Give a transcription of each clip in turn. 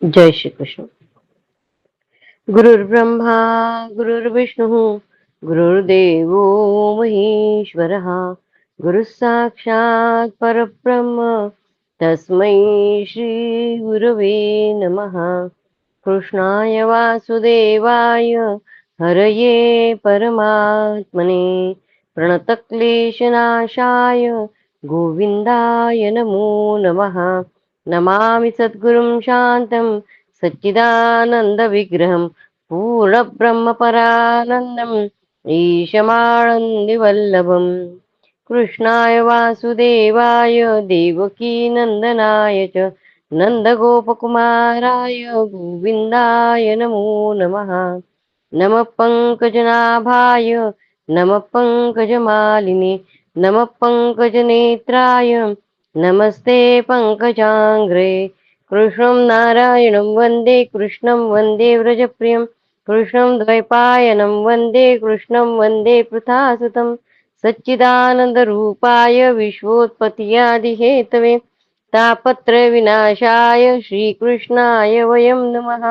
जय श्री कृष्ण। गुरुर्ब्रह्मा गुरुर्विष्णु गुरुर्देवो महेश्वरः गुरुः साक्षात् परब्रह्म तस्मै श्री गुरवे नमः। कृष्णाय वासुदेवाय हरये परमात्मने प्रणतक्लेशनाशाय गोविन्दाय नमो नमः। नमामि सद्गुरुं शान्तं सच्चिदानन्दविग्रहं पूर्णब्रह्मपरानन्दम् ईशमानन्दिवल्लभम्। कृष्णाय वासुदेवाय देवकीनन्दनाय च नन्दगोपकुमाराय गोविन्दाय नमो नमः। नमः पङ्कजनाभाय नमः पङ्कजमालिने नमः पङ्कजनेत्राय नमस्ते पङ्कजाङ्घ्रे। कृष्णं नारायणं वन्दे कृष्णं वन्दे व्रजप्रियं कृष्णं द्वैपायनं वन्दे कृष्णं वन्दे पृथासुतं सच्चिदानन्दरूपाय विश्वोत्पत्त्यादिहेतवे तापत्रयविनाशाय श्रीकृष्णाय वयं नमः।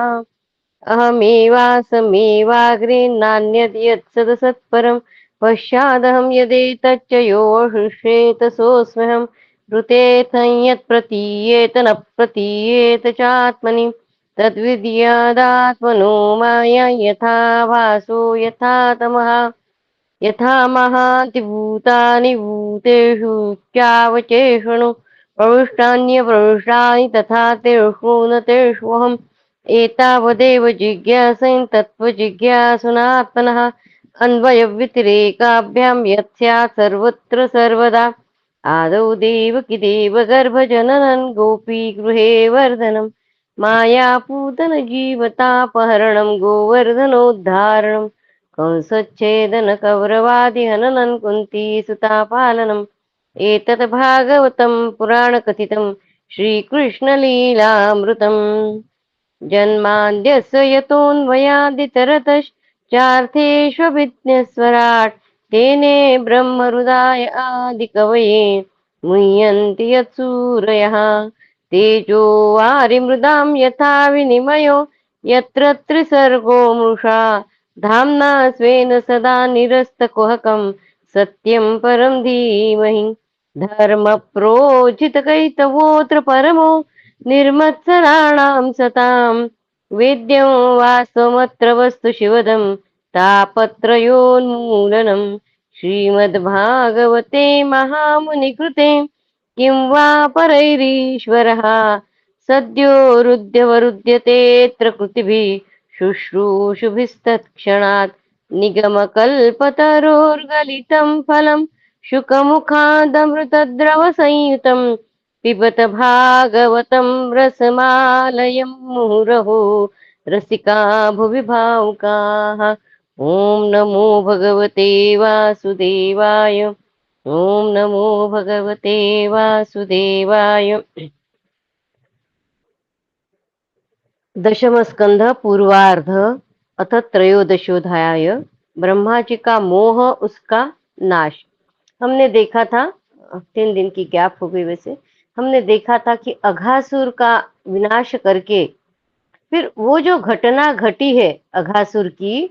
अहमेवासमेवाग्रे नान्यद् यत्सदसत्परं पश्चादहं यदेतच्च यो हृष्येत सोऽस्म्यहं ऋतेऽथं यत् प्रतीयेत न प्रतीयेत चात्मनि तद्विद्यादात्मनो माया यथा भासो यथा तमः यथा महान्ति भूतानि भूतेषु चावचेषणु प्रविष्टान्यप्रविष्टानि तथा तेषु न तेष्वहम् एतावदेव जिज्ञासैं तत्त्वजिज्ञासुनात्मनः अन्वयव्यतिरेकाभ्यां यत् सर्वत्र सर्वदा आदौ देवकी देवगर्भजननं गोपीगृहे वर्धनं मायापूतनजीवतापहरणं गोवर्धनोद्धारणं कंसच्छेदनकौरवादिहननं कुन्तीसुतापालनम् एतत् भागवतं पुराणकथितं श्रीकृष्णलीलामृतम्। जन्माद्यस्य यतोऽन्वयादितरतश्चार्थेष्वभिज्ञस्वराट् तेने ब्रह्महृदाय आदिकवये मुह्यन्ति यत्सूरयः तेजो वारिमृदां यथा विनिमयो यत्र त्रिसर्गो मृषा धाम्ना स्वेन सदा निरस्तकुहकं सत्यं परं धीमहि धर्मप्रोज्झितकैतवोऽत्र परमो निर्मत्सराणां सतां वेद्यं वास्तवमत्र वस्तु शिवदं तापत्रयोन्मूलनं श्रीमद्भागवते महामुनिकृते किं वा परैरीश्वरः सद्यो रुद्यवरुध्यतेऽत्र कृतिभिः शुश्रूषुभिस्तत्क्षणात् निगमकल्पतरोर्गलितं फलं शुकमुखादमृतद्रवसंयुतं पिबत भागवतं रसमालयं मुहुरहो रसिका भुवि भावुकाः। ॐ नमो भगवते वासुदेवाय ॐ नमो भगवते वासुदेवाय। दशम स्कंध पूर्वार्ध अथ त्रयोदशोध्याय ब्रह्मा जी का मोह उसका नाश। हमने देखा था 3 दिन की गैप हो गई वैसे। हमने देखा था कि अघासुर का विनाश करके फिर वो जो घटना घटी है अघासुर की,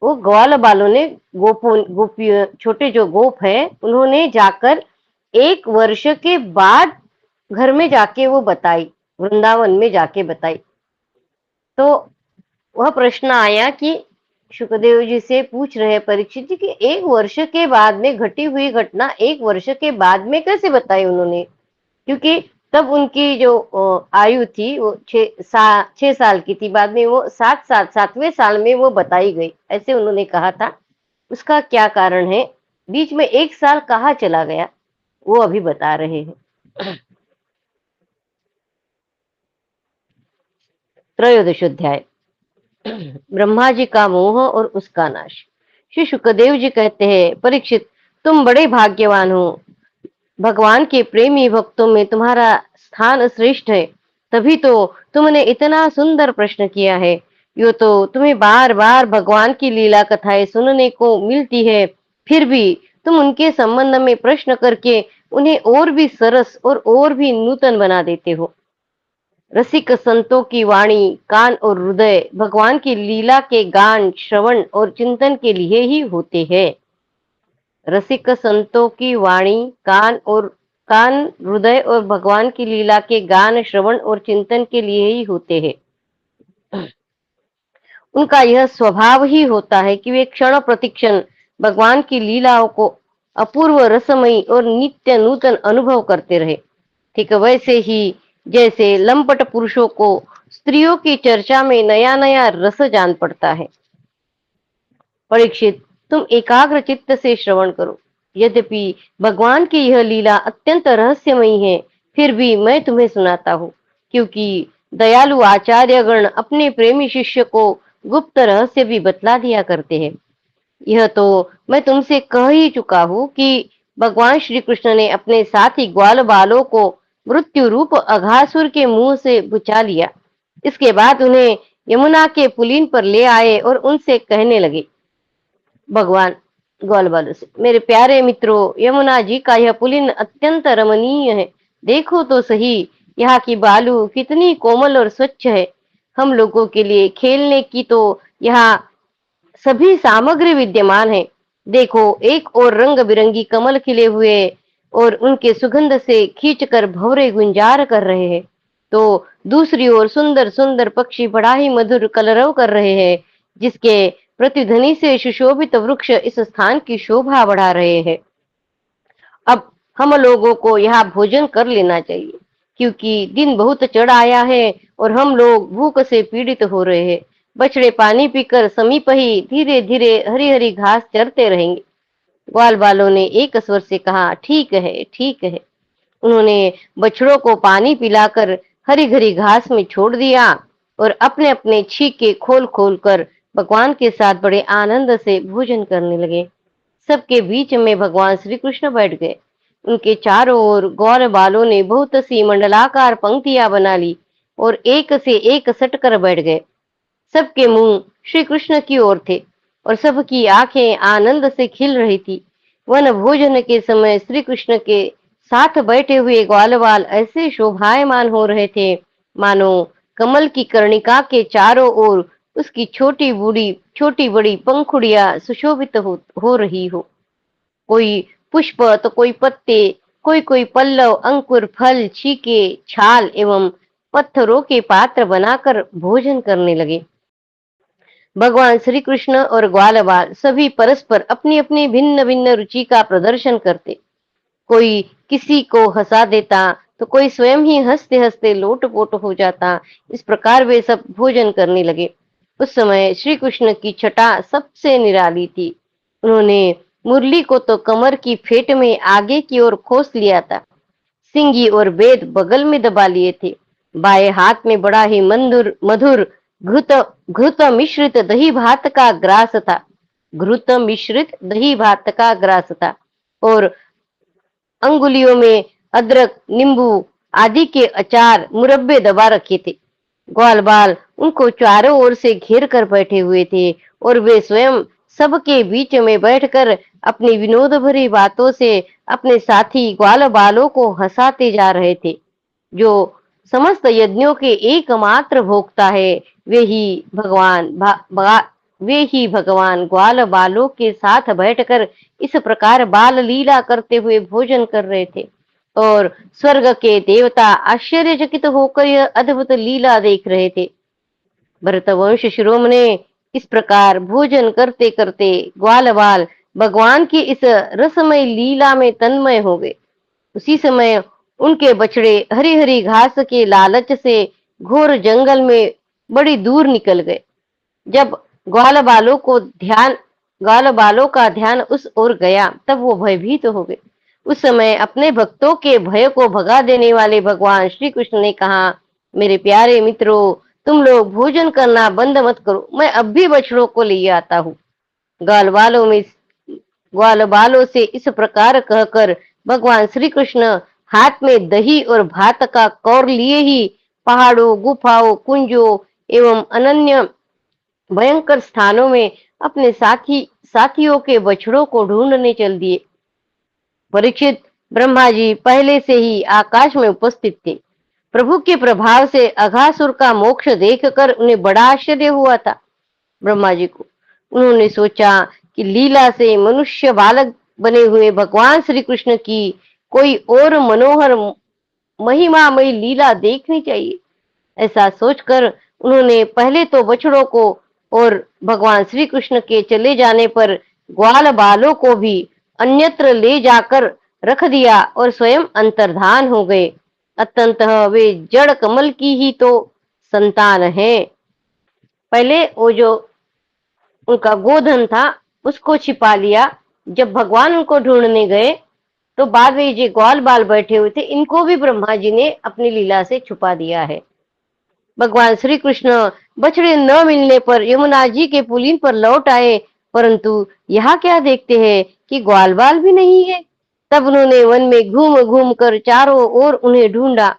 वो ग्वाल बालों ने गोपों गोपी छोटे जो गोप है उन्होंने जाकर 1 वर्ष के बाद घर में जाके वो बताई, वृंदावन में जाके बताई। तो वह प्रश्न आया कि सुखदेव जी से पूछ रहे परीक्षित जी कि 1 वर्ष के बाद में घटी हुई घटना 1 वर्ष के बाद में कैसे बताई उन्होंने, क्योंकि तब उनकी जो आयु थी वो 6 साल की थी, बाद में वो 7वें साल में वो बताई गई, ऐसे उन्होंने कहा था। उसका क्या कारण है, बीच में 1 साल कहाँ चला गया, वो अभी बता रहे हैं। त्रयोदशोध्याय ब्रह्मा जी का मोह और उसका नाश। श्री सुखदेव जी कहते हैं, परीक्षित तुम बड़े भाग्यवान हो, भगवान के प्रेमी भक्तों में तुम्हारा स्थान श्रेष्ठ है, तभी तो तुमने इतना सुंदर प्रश्न किया है। यो तो तुम्हें बार बार भगवान की लीला कथाएं सुनने को मिलती है, फिर भी तुम उनके संबंध में प्रश्न करके उन्हें और भी सरस और भी नूतन बना देते हो। रसिक संतों की वाणी, कान और हृदय भगवान की लीला के गान, श्रवण और चिंतन के लिए ही होते हैं। रसिक संतों की वाणी, कान, हृदय और भगवान की लीला के गान, श्रवण और चिंतन के लिए ही होते हैं। उनका यह स्वभाव ही होता है कि वे क्षण प्रतिक्षण भगवान की लीलाओं को अपूर्व रसमयी और नित्य नूतन अनुभव करते रहे। ठीक वैसे ही जैसे लंपट पुरुषों को स्त्रियों की चर्चा में नया नया रस जान पड़ता है। परीक्षित, तुम एकाग्र चित्त से श्रवण करो। यद्यपि भगवान की यह लीला अत्यंत रहस्यमयी है, फिर भी मैं तुम्हें सुनाता हूँ, क्योंकि दयालु आचार्यगण अपने प्रेमी शिष्य को गुप्त रहस्य भी बतला दिया करते हैं। यह तो मैं तुमसे कह ही चुका हूँ कि भगवान श्री कृष्ण ने अपने साथी ग्वाल बालों को मृत्यु रूप अघासुर के मुंह से बुचा लिया। इसके बाद उन्हें यमुना के पुलिन पर ले आए और उनसे कहने लगे, भगवान ग्वाल बालों से, मेरे प्यारे मित्रों, यमुना जी का यह पुलिन अत्यंत रमणीय है। देखो तो सही, यहाँ की बालू कितनी कोमल और स्वच्छ है। हम लोगों के लिए खेलने की तो यहाँ सभी सामग्री विद्यमान है। देखो, एक और रंग बिरंगी कमल खिले हुए और उनके सुगंध से खींचकर भंवरे गुंजार कर रहे हैं, तो दूसरी ओर सुंदर सुंदर पक्षी बड़ा ही मधुर कलरव कर रहे हैं, जिसके प्रतिध्वनि से सुशोभित वृक्ष इस स्थान की शोभा बढ़ा रहे हैं। अब हम लोगों को यहाँ भोजन कर लेना चाहिए, क्योंकि दिन बहुत चढ़ आया है और हम लोग भूख से पीड़ित हो रहे हैं। बछड़े पानी पीकर समीप ही धीरे धीरे हरी हरी घास चरते रहेंगे। ग्वाल बालों ने एक स्वर से कहा, ठीक है, ठीक है। उन्होंने बछड़ों को पानी पिलाकर हरी हरी घास में छोड़ दिया और अपने अपने छीके खोल खोल कर भगवान के साथ बड़े आनंद से भोजन करने लगे। सबके बीच में भगवान श्री कृष्ण बैठ गए। उनके चारों ओर गौर बालों ने बहुत सी मंडलाकार पंक्तियां बना ली और एक से एक सट कर बैठ गए। सबके मुंह श्री कृष्ण की ओर थे और सबकी आंखें आनंद से खिल रही थी। वन भोजन के समय श्री कृष्ण के साथ बैठे हुए ग्वाल बाल ऐसे शोभायमान हो रहे थे, मानो कमल की कर्णिका के चारों ओर उसकी छोटी बड़ी पंखुड़ियां सुशोभित हो रही हो। कोई पुष्प तो कोई पत्ते, कोई कोई पल्लव, अंकुर, फल, छीके, छाल एवं पत्थरों के पात्र बनाकर भोजन करने लगे। भगवान श्री कृष्ण और ग्वाल बाल सभी परस्पर अपनी अपनी भिन्न भिन्न रुचि का प्रदर्शन करते। कोई किसी को हंसा देता तो कोई स्वयं ही हंसते हंसते लोटपोट हो जाता। इस प्रकार वे सब भोजन करने लगे। उस समय श्री कृष्ण की छटा सबसे निराली थी। उन्होंने मुरली को तो कमर की फेट में आगे की ओर खोस लिया था। सिंगी और वेद बगल में दबा लिए थे। बाएं हाथ में बड़ा ही मंदुर मधुर घृत घृत मिश्रित दही भात का ग्रास था। घृत मिश्रित दही भात का ग्रास था और अंगुलियों में अदरक, नींबू आदि के अचार, मुरब्बे दबा रखे थे। ग्वाल बाल उनको चारों ओर से घेर कर बैठे हुए थे और वे स्वयं सबके बीच में बैठकर अपनी विनोद भरी बातों से अपने साथी ग्वाल बालों को हंसाते जा रहे थे। जो समस्त यज्ञों के एकमात्र भोक्ता है, वे ही भगवान ग्वाल बालों के साथ बैठकर इस प्रकार बाल लीला करते हुए भोजन कर रहे थे और स्वर्ग के देवता आश्चर्यचकित होकर यह अद्भुत लीला देख रहे थे। भरतवंश शिरोमणि इस प्रकार भोजन करते करते ग्वाल बाल भगवान की इस रसमय लीला में तन्मय हो गए। उसी समय उनके बछड़े हरी हरी घास के लालच से घोर जंगल में बड़ी दूर निकल गए। जब ग्वाल बालों को ध्यान ग्वाल बालों का ध्यान उस ओर गया, तब वो भयभीत हो गए। उस समय अपने भक्तों के भय को भगा देने वाले भगवान श्री कृष्ण ने कहा, मेरे प्यारे मित्रों, तुम लोग भोजन करना बंद मत करो, मैं अब भी बछड़ों को ले आता हूँ। ग्वाल बालों में ग्वाल बालों से इस प्रकार कहकर भगवान श्री कृष्ण हाथ में दही और भात का कौर लिए ही पहाड़ों, गुफाओं, कुंजों एवं अनन्य भयंकर स्थानों में अपने साथियों के बछड़ों को ढूंढने चल दिए। परीक्षित, ब्रह्मा जी पहले से ही आकाश में उपस्थित थे। प्रभु के प्रभाव से अघासुर का मोक्ष देखकर उन्हें बड़ा आश्चर्य हुआ था। ब्रह्मा जी को उन्होंने सोचा कि लीला से मनुष्य बालक बने हुए भगवान श्री कृष्ण की कोई और मनोहर महिमामयी लीला देखनी चाहिए। ऐसा सोचकर उन्होंने पहले तो बछड़ों को और भगवान श्री कृष्ण के चले जाने पर ग्वाल बालों को भी अन्यत्र ले जाकर रख दिया और स्वयं अंतर्धान हो गए। अतंतः वे जड़ कमल की ही तो संतान है। पहले वो जो उनका गोधन था उसको छिपा लिया। जब भगवान उनको ढूंढने गए तो बाद में ये ग्वाल बाल बैठे हुए थे, इनको भी ब्रह्मा जी ने अपनी लीला से छुपा दिया है। भगवान श्री कृष्ण बछड़े न मिलने पर यमुना जी के पुलिन पर लौट आए, परंतु यहाँ क्या देखते हैं कि ग्वाल बाल भी नहीं है। तब उन्होंने वन में घूम घूम कर चारों ओर उन्हें ढूंढा,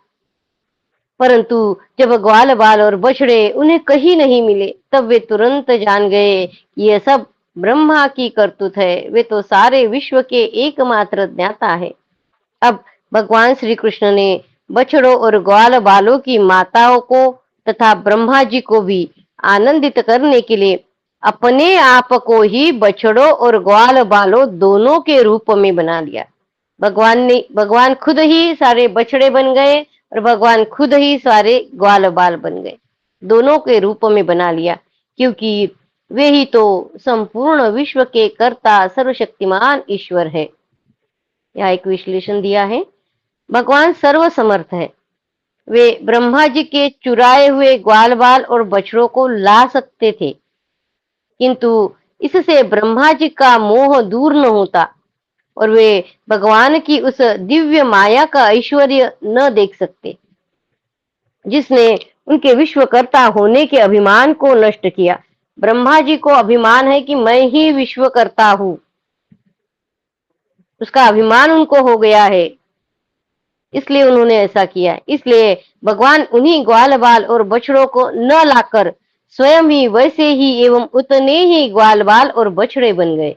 परंतु जब ग्वाल बाल और बछड़े उन्हें कहीं नहीं मिले, तब वे तुरंत जान गए कि यह सब ब्रह्मा की करतूत है। वे तो सारे विश्व के एकमात्र ज्ञाता है। अब भगवान श्री कृष्ण ने बछड़ों और ग्वाल बालों की माताओं को तथा ब्रह्मा जी को भी आनंदित करने के लिए अपने आप को ही बछड़ों और ग्वाल बालों दोनों के रूप में बना लिया। भगवान खुद ही सारे बछड़े बन गए और भगवान खुद ही सारे ग्वाल बाल बन गए, दोनों के रूप में बना लिया, क्योंकि वे ही तो संपूर्ण विश्व के कर्ता सर्वशक्तिमान ईश्वर है। यहाँ एक विश्लेषण दिया है। भगवान सर्वसमर्थ है। वे ब्रह्मा जी के चुराए हुए ग्वाल बाल और बछड़ों को ला सकते थे, किंतु इससे ब्रह्मा जी का मोह दूर न होता और वे भगवान की उस दिव्य माया का ऐश्वर्य न देख सकते, जिसने उनके विश्वकर्ता होने के अभिमान को नष्ट किया। ब्रह्मा जी को अभिमान है कि मैं ही विश्वकर्ता हूँ, उसका अभिमान उनको हो गया है, इसलिए उन्होंने ऐसा किया। इसलिए भगवान उन्हीं ग्वाल बाल और बछड़ों को न लाकर स्वयं ही वैसे ही एवं उतने ही ग्वाल बाल और बछड़े बन गए।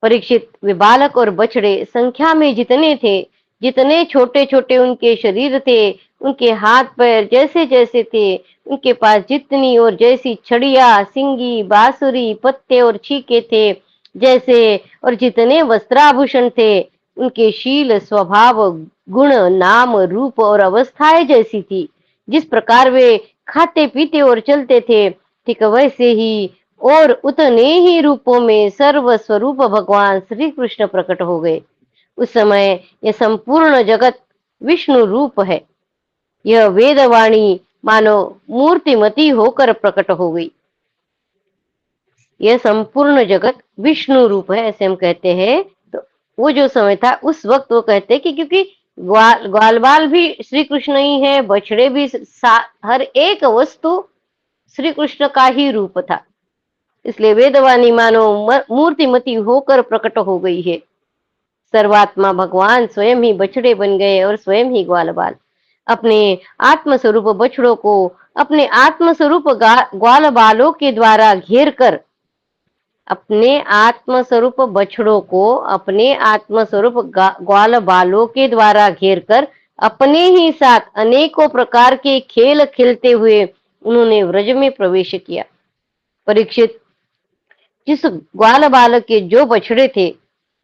परीक्षित, वे बालक और बछड़े संख्या में जितने थे, जितने छोटे छोटे उनके शरीर थे, उनके हाथ पैर जैसे जैसे थे, उनके पास जितनी और जैसी छड़िया, सिंगी, बांसुरी, पत्ते और छीके थे जैसे, और जितने वस्त्राभूषण थे, उनके शील, स्वभाव, गुण, नाम, रूप और अवस्थाएं जैसी थी। जिस प्रकार वे खाते पीते और चलते थे, ठीक वैसे ही और उतने ही रूपों में सर्व स्वरूप भगवान श्री कृष्ण प्रकट हो गए। उस समय यह संपूर्ण जगत विष्णु रूप है। यह वेदवाणी मानो मूर्तिमती होकर प्रकट हो गई। यह संपूर्ण जगत विष्णु रूप है, ऐसे हम कहते हैं। तो वो जो समय था उस वक्त वो कहते हैं कि क्योंकि ग्वाल बाल भी श्री कृष्ण ही है, बछड़े भी, हर एक वस्तु श्री कृष्ण का ही रूप था, इसलिए वेदवाणी मानो मूर्तिमती होकर प्रकट हो गई है। सर्वात्मा भगवान स्वयं ही बछड़े बन गए और स्वयं ही ग्वाल बाल। अपने आत्मस्वरूप बछड़ों को अपने आत्मस्वरूप ग्वाल बालों के द्वारा घेर कर, अपने आत्मस्वरूप बछड़ों को अपने आत्मस्वरूप ग्वाल बालों के द्वारा घेर कर अपने ही साथ अनेकों प्रकार के खेल खेलते हुए उन्होंने व्रज में प्रवेश किया। परीक्षित, जिस ग्वाल बाल के जो बछड़े थे,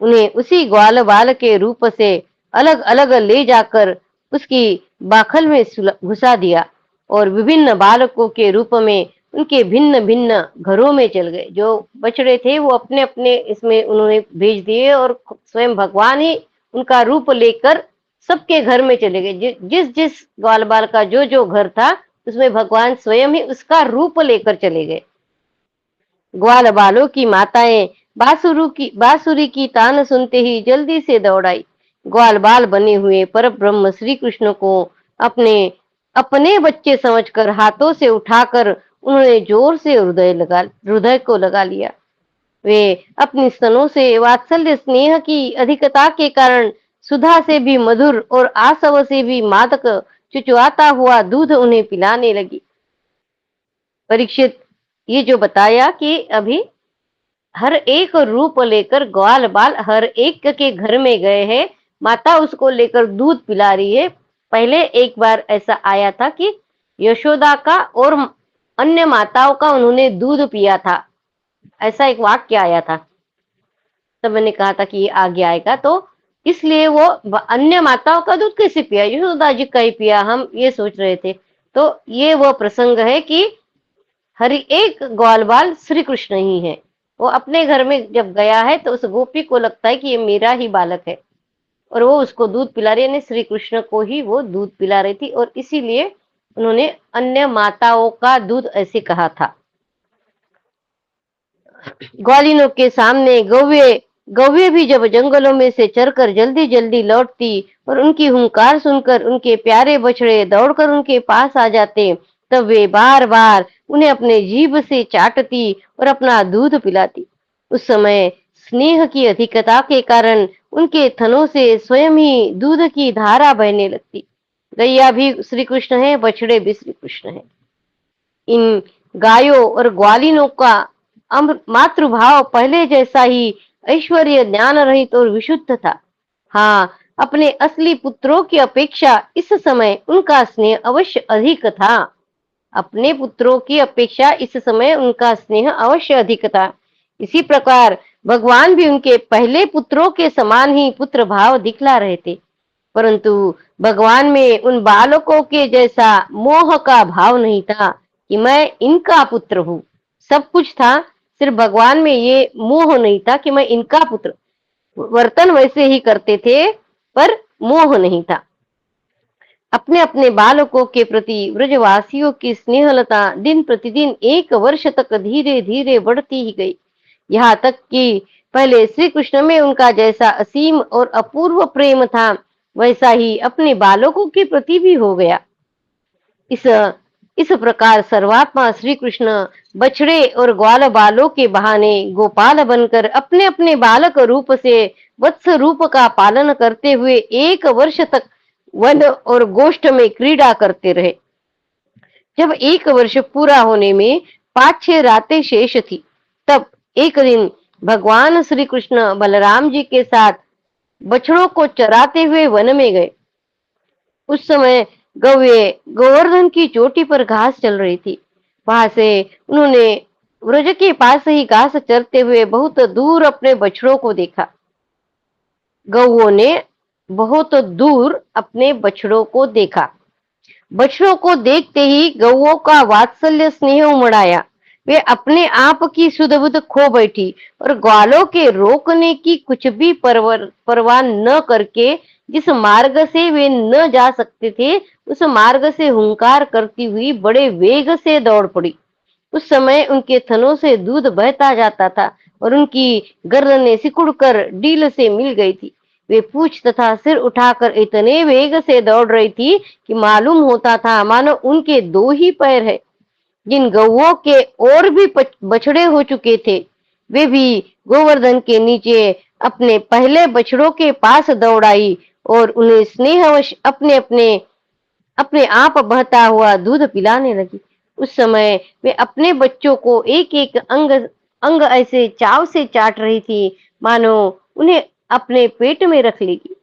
उन्हें उसी ग्वाल बाल के रूप से अलग अलग ले जाकर उसकी बाखल में घुसा दिया और विभिन्न बालकों के रूप में उनके भिन्न भिन्न घरों में चल गए। जो बछड़े थे वो अपने अपने इसमें उन्होंने भेज दिए और स्वयं भगवान ही उनका रूप लेकर सबके घर में चले गए। जिस जिस ग्वाल बाल का जो जो घर था उसमें भगवान स्वयं ही उसका रूप लेकर चले गए। ग्वाल बालों की माताएं बांसुरी की तान सुनते ही जल्दी से दौड़ाई। ग्वाल बाल बने हुए पर ब्रह्म श्री कृष्ण को अपने अपने बच्चे समझकर हाथों से उठाकर उन्होंने जोर से हृदय को लगा लिया। वे अपनी स्तनों से वात्सल्य स्नेह की अधिकता के कारण सुधा से भी मधुर और आसव से भी मादक चुचुआता हुआ दूध उन्हें पिलाने लगी। परीक्षित, ये जो बताया कि अभी हर एक रूप लेकर ग्वाल बाल हर एक के घर में गए हैं, माता उसको लेकर दूध पिला रही है, पहले एक बार ऐसा आया था कि यशोदा का और अन्य माताओं का उन्होंने दूध पिया था, ऐसा एक वाक्य आया था। तब मैंने कहा था कि ये आगे आएगा, तो इसलिए वो अन्य माताओं का दूध कैसे पिया, यशोदा जी का ही पिया, हम ये सोच रहे थे। तो ये वो प्रसंग है कि हर एक ग्वाल बाल श्री कृष्ण ही है। वो अपने घर में जब गया है तो उस गोपी को लगता है कि ये मेरा ही बालक है, और वो उसको दूध पिला रही है, यानी श्री कृष्ण को ही वो दूध पिला रही थी, और इसीलिए उन्होंने अन्य माताओं का दूध ऐसे कहा था। ग्वालिनों के सामने गौवे गौवे भी जब जंगलों में से चरकर जल्दी जल्दी लौटती और उनकी हुंकार सुनकर उनके प्यारे बछड़े दौड़कर उनके पास आ जाते, तब वे बार बार उन्हें अपने जीभ से चाटती और अपना दूध पिलाती। उस समय स्नेह की अधिकता के कारण उनके थनों से स्वयं ही दूध की धारा बहने लगती। गैया भी श्री कृष्ण है, बछड़े भी श्री कृष्ण है। इन गायों और ग्वालिनों का मातृभाव पहले जैसा ही ऐश्वर्य, ज्ञान रहित और विशुद्ध था। हाँ, अपने असली पुत्रों की अपेक्षा इस समय उनका स्नेह अवश्य अधिक था। अपने पुत्रों की अपेक्षा इस समय उनका स्नेह अवश्य अधिक था। इसी प्रकार भगवान भी उनके पहले पुत्रों के समान ही पुत्र भाव दिखला रहे थे, परंतु भगवान में उन बालकों के जैसा मोह का भाव नहीं था कि मैं इनका पुत्र हूँ। सब कुछ था, सिर्फ भगवान में ये मोह नहीं था कि मैं इनका पुत्र। वर्तन वैसे ही करते थे पर मोह नहीं था। अपने अपने बालकों के प्रति ब्रजवासियों की स्नेहलता दिन प्रतिदिन 1 वर्ष तक धीरे धीरे बढ़ती ही गई, यहाँ तक कि पहले श्री कृष्ण में उनका जैसा असीम और अपूर्व प्रेम था, वैसा ही अपने बालकों के प्रति भी हो गया। इस इस प्रकार सर्वात्मा श्री कृष्ण बछड़े और ग्वाल बालों के बहाने गोपाल बनकर अपने अपने बालक रूप से वत्स रूप का पालन करते हुए 1 वर्ष तक वन और गोष्ठ में क्रीड़ा करते रहे। जब 1 वर्ष पूरा होने में 5-6 रातें शेष थी, तब एक दिन भगवान श्री कृष्ण बलराम जी के साथ बछड़ों को चराते हुए वन में गए। उस समय गौवे गोवर्धन की चोटी पर घास चल रही थी। वहां से उन्होंने व्रज के पास ही घास चरते हुए बहुत दूर अपने बछड़ों को देखा। गौओं ने बहुत दूर अपने बछड़ों को देखा। बछड़ों को देखते ही गौओं का वात्सल्य स्नेह उमड़ आया। वे अपने आप की सुध बुध खो बैठी और ग्वालों के रोकने की कुछ भी परवाह न करके जिस मार्ग से वे न जा सकते थे, उस मार्ग से हुंकार करती हुई बड़े वेग से दौड़ पड़ी। उस समय उनके थनों से दूध बहता जाता था और उनकी गर्दनें सिकुड़कर डील से मिल गई थी। वे पूंछ तथा सिर उठाकर इतने वेग से दौड़ रही थी कि मालूम होता था मानो उनके 2 ही पैर है। जिन गौओं के और भी बछड़े हो चुके थे, वे भी गोवर्धन के नीचे अपने पहले बछड़ों के पास दौड़ आई और उन्हें स्नेहवश अपने अपने अपने आप बहता हुआ दूध पिलाने लगी। उस समय वे अपने बच्चों को एक एक अंग अंग ऐसे चाव से चाट रही थी मानो उन्हें अपने पेट में रख लेगी।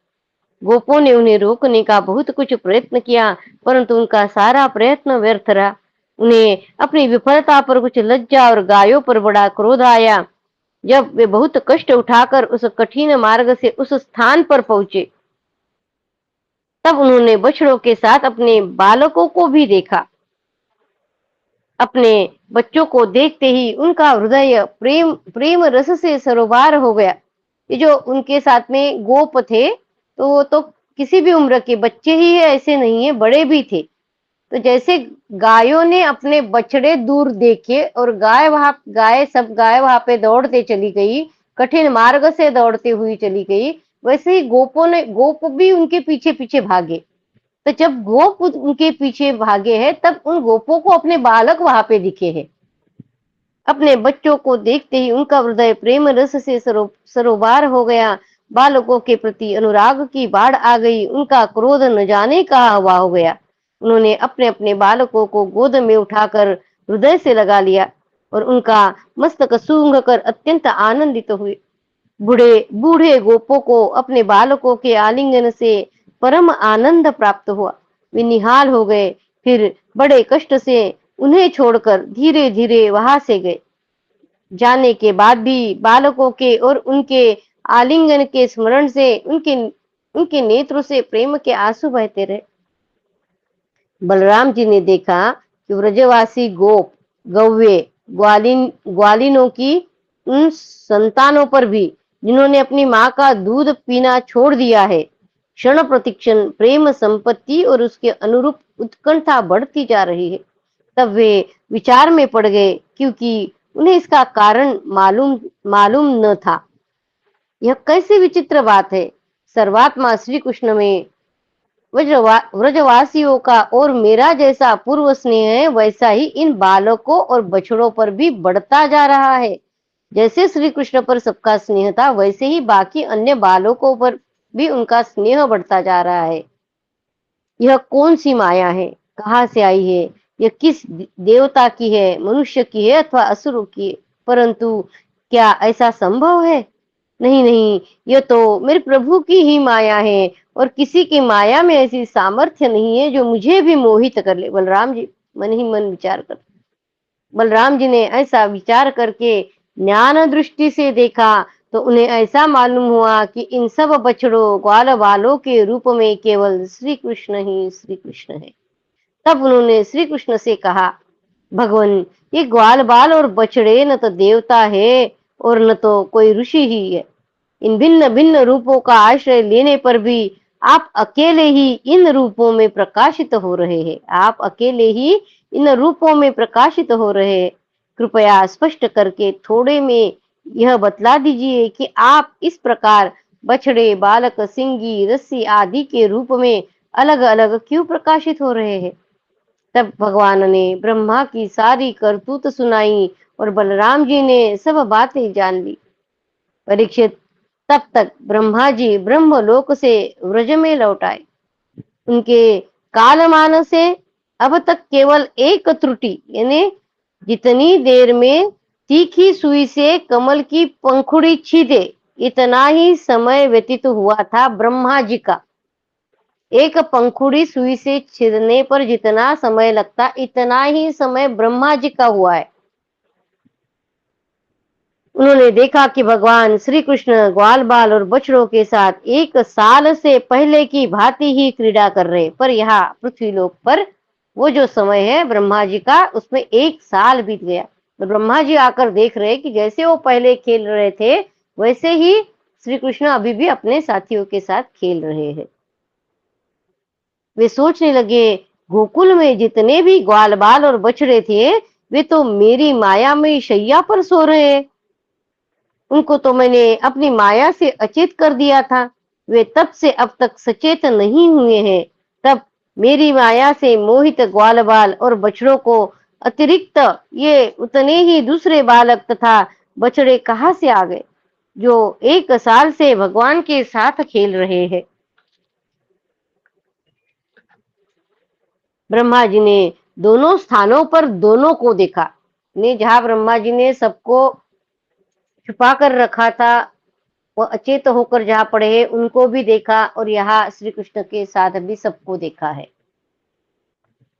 गोपों ने उन्हें रोकने का बहुत कुछ प्रयत्न किया, परंतु उनका सारा प्रयत्न व्यर्थ रहा। उन्हें अपनी विफलता पर कुछ लज्जा और गायों पर बड़ा क्रोध आया। जब वे बहुत कष्ट उठाकर उस कठिन मार्ग से उस स्थान पर पहुंचे, तब उन्होंने बछड़ों के साथ अपने बालकों को भी देखा। अपने बच्चों को देखते ही उनका हृदय प्रेम प्रेम रस से सरोबार हो गया। ये जो उनके साथ में गोप थे, तो वो तो किसी भी उम्र के बच्चे ही है, ऐसे नहीं है, बड़े भी थे। तो जैसे गायों ने अपने बछड़े दूर देखे और गाय वहां पे दौड़ते चली गई, कठिन मार्ग से दौड़ते हुई चली गई, वैसे ही गोप भी उनके पीछे पीछे भागे। तो जब गोप उनके पीछे भागे हैं, तब उन गोपों को अपने बालक वहां पे दिखे हैं। अपने बच्चों को देखते ही उनका हृदय प्रेम रस से सरोबार हो गया। बालकों के प्रति अनुराग की बाढ़ आ गई। उनका क्रोध न जाने कहाँ हुआ हो गया। उन्होंने अपने अपने बालकों को गोद में उठाकर हृदय से लगा लिया और उनका मस्तक सूंघ कर अत्यंत आनंदित हुए। बूढ़े बूढ़े गोपों को अपने बालकों के आलिंगन से परम आनंद प्राप्त हुआ। वे निहाल हो गए। फिर बड़े कष्ट से उन्हें छोड़कर धीरे धीरे वहां से गए। जाने के बाद भी बालकों के और उनके आलिंगन के स्मरण से उनके उनके नेत्रों से प्रेम के आंसू बहते रहे। बलराम जी ने देखा कि व्रजवासी गोप, गौवे, ग्वालिनों की उन संतानों पर भी जिन्होंने अपनी माँ का दूध पीना छोड़ दिया है, क्षण प्रतिक्षण प्रेम संपत्ति और उसके अनुरूप उत्कंठा बढ़ती जा रही है। तब वे विचार में पड़ गए, क्योंकि उन्हें इसका कारण मालूम मालूम न था। यह कैसी विचित्र बात है। सर्वात्मा श्री कृष्ण में व्रजवासियों का और मेरा जैसा पूर्व स्नेह है, वैसा ही इन बालकों और बछड़ों पर भी बढ़ता जा रहा है। जैसे श्री कृष्ण पर सबका स्नेह था, वैसे ही बाकी अन्य बालकों पर भी उनका स्नेह बढ़ता जा रहा है। यह कौन सी माया है, कहाँ से आई है, यह किस देवता की है, मनुष्य की है अथवा असुरों की है? परंतु क्या ऐसा संभव है? नहीं नहीं, यह तो मेरे प्रभु की ही माया है, और किसी की माया में ऐसी सामर्थ्य नहीं है जो मुझे भी मोहित कर ले। बलराम जी मन ही मन विचार कर बलराम जी ने ऐसा विचार करके ज्ञान दृष्टि से देखा तो उन्हें ऐसा मालूम हुआ कि इन सब बछड़ों ग्वाल बालों के रूप में केवल श्री कृष्ण ही श्री कृष्ण है। तब उन्होंने श्री कृष्ण से कहा, भगवान, ये ग्वाल बाल और बछड़े न तो देवता है और न तो कोई ऋषि ही है। इन भिन्न भिन्न रूपों का आश्रय लेने पर भी आप अकेले ही इन रूपों में प्रकाशित हो रहे हैं। आप अकेले ही इन रूपों में प्रकाशित हो रहे हैं। कृपया स्पष्ट करके थोड़े में यह बतला दीजिए कि आप इस प्रकार बछड़े, बालक, सिंगी, रस्सी आदि के रूप में अलग अलग क्यों प्रकाशित हो रहे हैं? तब भगवान ने ब्रह्मा की सारी करतूत सुनाई और बलराम जी ने सब बातें जान ली। परीक्षित, तब तक ब्रह्मा जी ब्रह्मलोक से व्रज में लौट आए। उनके कालमान से अब तक केवल एक त्रुटि, यानी जितनी देर में तीखी सुई से कमल की पंखुड़ी छीदे, इतना ही समय व्यतीत हुआ था ब्रह्मा जी का। एक पंखुड़ी सुई से छीदने पर जितना समय लगता, इतना ही समय ब्रह्मा जी का हुआ है। उन्होंने देखा कि भगवान श्री कृष्ण ग्वाल बाल और बछड़ों के साथ एक साल से पहले की भांति ही क्रीड़ा कर रहे, पर यहाँ पृथ्वीलोक पर वो जो समय है ब्रह्मा जी का, उसमें एक साल बीत गया। तो ब्रह्मा जी आकर देख रहे कि जैसे वो पहले खेल रहे थे, वैसे ही श्री कृष्ण अभी भी अपने साथियों के साथ खेल रहे हैं। वे सोचने लगे, गोकुल में जितने भी ग्वाल बाल और बछड़े थे, वे तो मेरी माया में शैया पर सो रहे हैं। उनको तो मैंने अपनी माया से अचेत कर दिया था। वे तब से अब तक सचेत नहीं हुए हैं। तब मेरी माया से मोहित ग्वाल बाल और बछड़ों को अतिरिक्त ये उतने ही दूसरे बालक तथा बछड़े कहाँ से आ गए, जो एक साल से भगवान के साथ खेल रहे हैं? ब्रह्मा जी ने दोनों स्थानों पर दोनों को देखा। ने जहां ब्रह्मा जी ने सबको छुपा कर रखा था, वो अचेत होकर जहाँ पड़े हैं, उनको भी देखा, और यहाँ श्री कृष्ण के साथ भी सबको देखा है।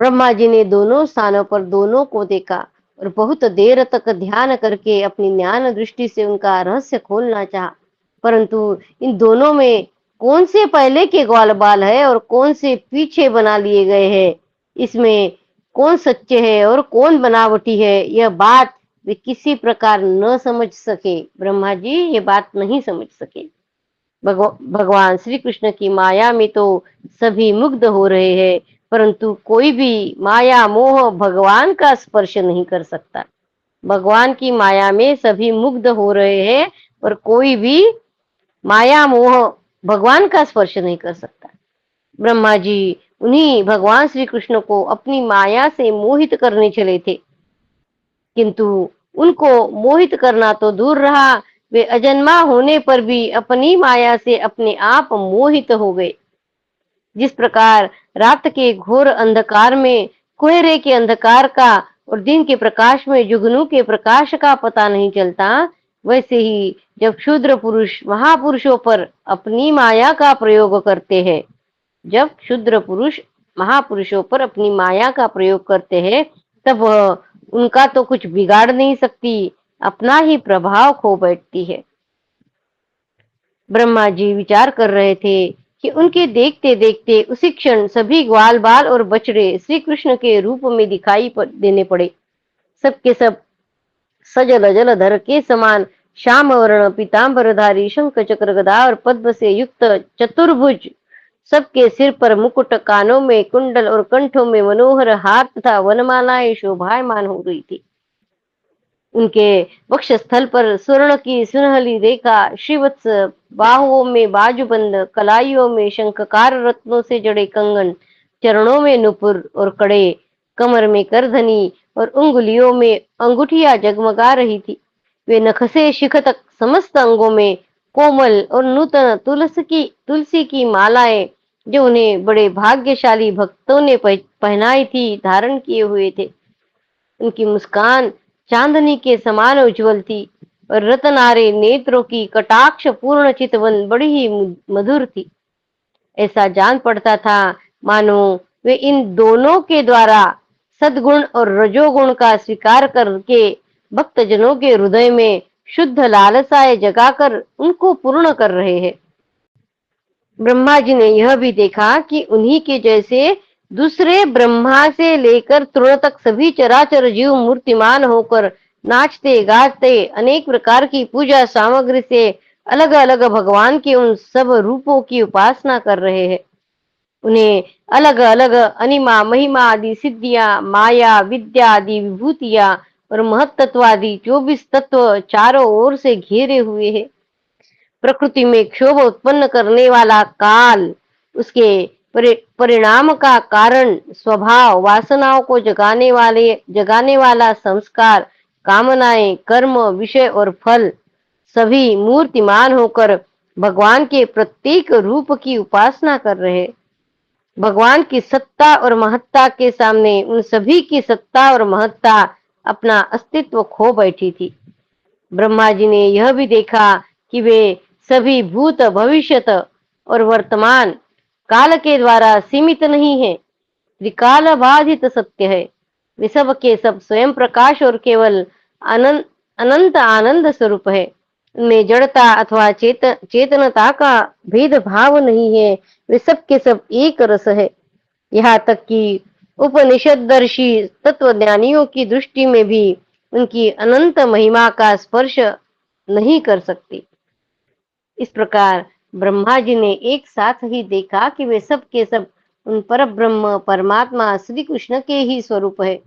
ब्रह्मा जी ने दोनों स्थानों पर दोनों को देखा और बहुत देर तक ध्यान करके अपनी ज्ञान दृष्टि से उनका रहस्य खोलना चाहा, परंतु इन दोनों में कौन से पहले के ग्वाल बाल है और कौन से पीछे बना लिए गए हैं, इसमें कौन सच्चे है और कौन बनावटी है, यह बात वे किसी प्रकार न समझ सके। ब्रह्मा जी ये बात नहीं समझ सके। भगवान श्री कृष्ण की माया में तो सभी मुग्ध हो रहे हैं, परंतु कोई भी माया मोह भगवान का स्पर्श नहीं कर सकता। भगवान की माया में सभी मुग्ध हो रहे हैं, पर कोई भी माया मोह भगवान का स्पर्श नहीं कर सकता। ब्रह्मा जी उन्हीं भगवान श्री कृष्ण को अपनी माया से मोहित करने चले थे, किंतु उनको मोहित करना तो दूर रहा, वे अजन्मा होने पर भी अपनी माया से अपने आप मोहित हो गए। जिस प्रकार रात के घोर अंधकार में कोहरे के अंधकार का और दिन के प्रकाश में जुगनू के प्रकाश का पता नहीं चलता, वैसे ही जब क्षुद्र पुरुष महापुरुषों पर अपनी माया का प्रयोग करते हैं, जब क्षुद्र पुरुष महापुरुषों पर अपनी माया का प्रयोग करते हैं, तब वह उनका तो कुछ बिगाड़ नहीं सकती, अपना ही प्रभाव खो बैठती है। ब्रह्मा जी विचार कर रहे थे कि उनके देखते देखते उसी क्षण सभी ग्वाल बाल और बछड़े श्री कृष्ण के रूप में दिखाई देने पड़े। सबके सब सजल अजल धर के समान श्याम वर्ण पीताम्बरधारी शंख चक्र गदा और पद्म से युक्त चतुर्भुज, सबके सिर पर मुकुट, कानों में कुंडल और कंठों में मनोहर हार तथा वनमालाएं शोभायमान हो रही थी। उनके वक्षस्थल पर स्वर्ण की सुनहली रेखा, श्रीवत्स बाहुओं में बाजूबंद, कलाइयों में शंखकार रत्नों से जड़े कंगन, चरणों में नुपुर और कड़े, कमर में करधनी और उंगलियों में अंगूठियां जगमगा रही थी। वे नख से शिख तक समस्त अंगों में कोमल और नूतन तुलसी की मालाएं, जो उन्हें बड़े भाग्यशाली भक्तों ने पहनाई थी, धारण किए हुए थे। उनकी मुस्कान चांदनी के समान उज्जवल थी और रतनारे नेत्रों की कटाक्ष पूर्ण चितवन बड़ी ही मधुर थी। ऐसा जान पड़ता था मानो वे इन दोनों के द्वारा सद्गुण और रजोगुण का स्वीकार करके भक्तजनों के हृदय में शुद्ध लालसाएं जगाकर उनको पूर्ण कर रहे हैं। ब्रह्मा जी ने यह भी देखा कि उन्हीं के जैसे दूसरे ब्रह्मा से लेकर तृण तक सभी चराचर जीव मूर्तिमान होकर नाचते गाते अनेक प्रकार की पूजा सामग्री से अलग अलग भगवान के उन सब रूपों की उपासना कर रहे हैं। उन्हें अलग अलग अनिमा महिमा आदि सिद्धियां, माया विद्या आदि विभूतियां और महत्त्व आदि 24 तत्व चारों ओर से घेरे हुए हैं। प्रकृति में क्षोभ उत्पन्न करने वाला काल, उसके परिणाम का कारण स्वभाव, वासनाओं को जगाने वाला संस्कार, कामनाएं, कर्म, विषय और फल, सभी मूर्तिमान होकर भगवान के प्रत्येक रूप की उपासना कर रहे। भगवान की सत्ता और महत्ता के सामने उन सभी की सत्ता और महत्ता अपना अस्तित्व खो बैठी थी। ब्रह्मा जी ने यह भी देखा कि वे सभी भूत, भविष्यत और वर्तमान काल के द्वारा सीमित नहीं है, त्रिकाल बाधित सत्य है। वे सब के सब स्वयं प्रकाश और केवल अनंत आनंद स्वरूप है। उनमें जड़ता अथवा चेतनता का भेदभाव नहीं है, वे सब के सब एक रस है। यहाँ तक कि उपनिषदर्शी तत्वज्ञानियों की दृष्टि में भी उनकी अनंत महिमा का स्पर्श नहीं कर सकती। इस प्रकार ब्रह्मा जी ने एक साथ ही देखा कि वे सब के सब उन पर ब्रह्म परमात्मा श्री कृष्ण के ही स्वरूप है,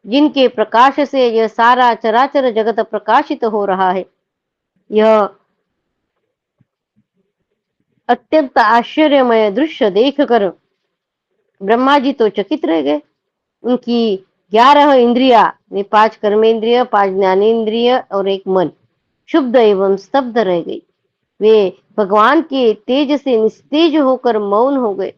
जिनके प्रकाश से यह सारा चराचर जगत प्रकाशित हो रहा है। यह अत्यंत आश्चर्यमय दृश्य देखकर ब्रह्मा जी तो चकित रह गए। उनकी 11 इंद्रिया, वे 5 कर्मेंद्रिय, 5 ज्ञानेन्द्रिय और 1 मन शुद्ध एवं स्तब्ध रह गई। वे भगवान के तेज से निस्तेज होकर मौन हो गए।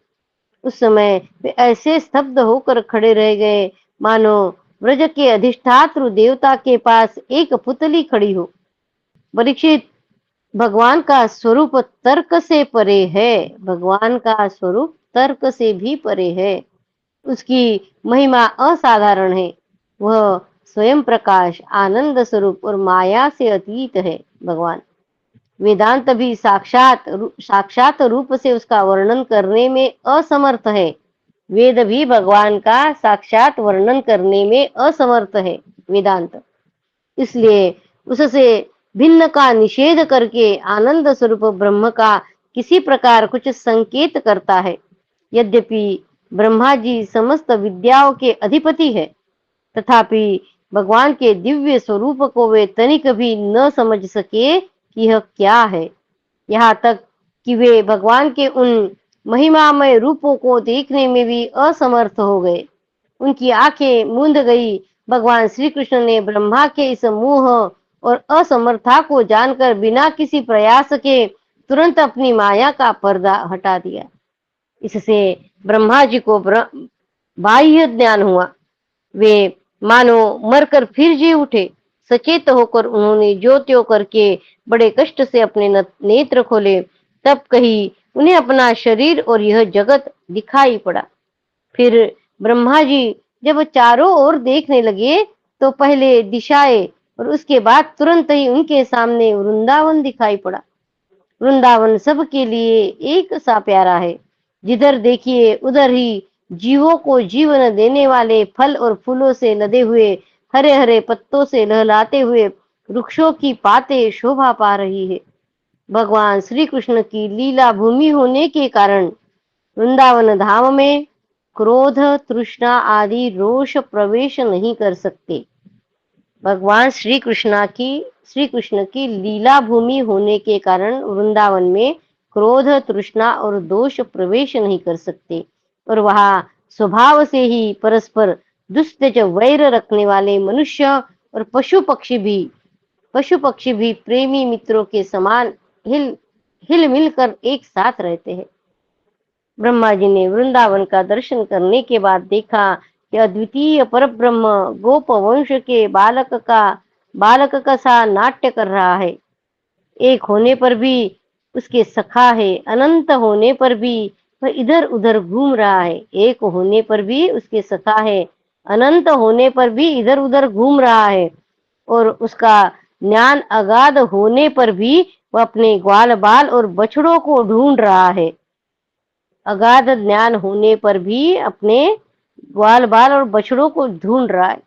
उस समय वे ऐसे स्तब्ध होकर खड़े रह गए मानो ब्रज के अधिष्ठात्र देवता के पास एक पुतली खड़ी हो। परीक्षित, भगवान का स्वरूप तर्क से परे है। भगवान का स्वरूप तर्क से भी परे है। उसकी महिमा असाधारण है। वह स्वयं प्रकाश, आनंद स्वरूप और माया से अतीत है। भगवान वेदांत भी साक्षात रूप से उसका वर्णन करने में असमर्थ है। वेद भी भगवान का साक्षात वर्णन करने में असमर्थ है, वेदांत। इसलिए उससे भिन्न का निषेध करके आनंद स्वरूप ब्रह्म का किसी प्रकार कुछ संकेत करता है। यद्यपि ब्रह्मा जी समस्त विद्याओं के अधिपति है, तथापि भगवान के दिव्य स्वरूप को वे तनिक भी न समझ सके कि यह क्या है। यहाँ तक कि वे भगवान के उन महिमामय रूपों को देखने में भी असमर्थ हो गए। उनकी आंखें मूंद गई। भगवान श्री कृष्ण ने ब्रह्मा के इस मोह और असमर्था को जानकर बिना किसी प्रयास के तुरंत अपनी माया का पर्दा हटा दिया। इससे ब्रह्मा जी को बाह्य ज्ञान हुआ। वे मानो मरकर फिर जी उठे। सचेत होकर उन्होंने ज्यो त्यों करके बड़े कष्ट से अपने नेत्र खोले। तब कहीं उन्हें अपना शरीर और यह जगत दिखाई पड़ा। फिर ब्रह्मा जी जब चारों ओर देखने लगे तो पहले दिशाएं और उसके बाद तुरंत ही उनके सामने वृंदावन दिखाई पड़ा। वृंदावन सबके लिए एक सा प्यारा है। जिधर देखिए उधर ही जीवों को जीवन देने वाले फल और फूलों से लदे हुए, हरे हरे पत्तों से लहलाते हुए वृक्षों की पाते शोभा पा रही है। भगवान श्री कृष्ण की लीला भूमि होने के कारण वृंदावन धाम में क्रोध, तृष्णा आदि रोष प्रवेश नहीं कर सकते। भगवान श्री कृष्ण की लीला भूमि होने के कारण वृंदावन में क्रोध, तृष्णा और दोष प्रवेश नहीं कर सकते और वहां स्वभाव से ही परस्पर दुष्ट वैर रखने वाले मनुष्य और पशु पक्षी भी प्रेमी मित्रों के समान हिल हिल मिलकर एक साथ रहते हैं। ब्रह्मा जी ने वृंदावन का दर्शन करने के बाद देखा कि अद्वितीय परब्रह्म गोप वंश के बालक का सा नाट्य कर रहा है। एक होने पर भी उसके सखा है, अनंत होने पर भी वह इधर उधर घूम रहा है। एक होने पर भी उसके सखा है, अनंत होने पर भी इधर उधर घूम रहा है और उसका ज्ञान अगाध होने पर भी वह अपने ग्वाल बाल और बछड़ों को ढूंढ रहा है। अगाध ज्ञान होने पर भी अपने ग्वाल बाल और बछड़ों को ढूंढ रहा है।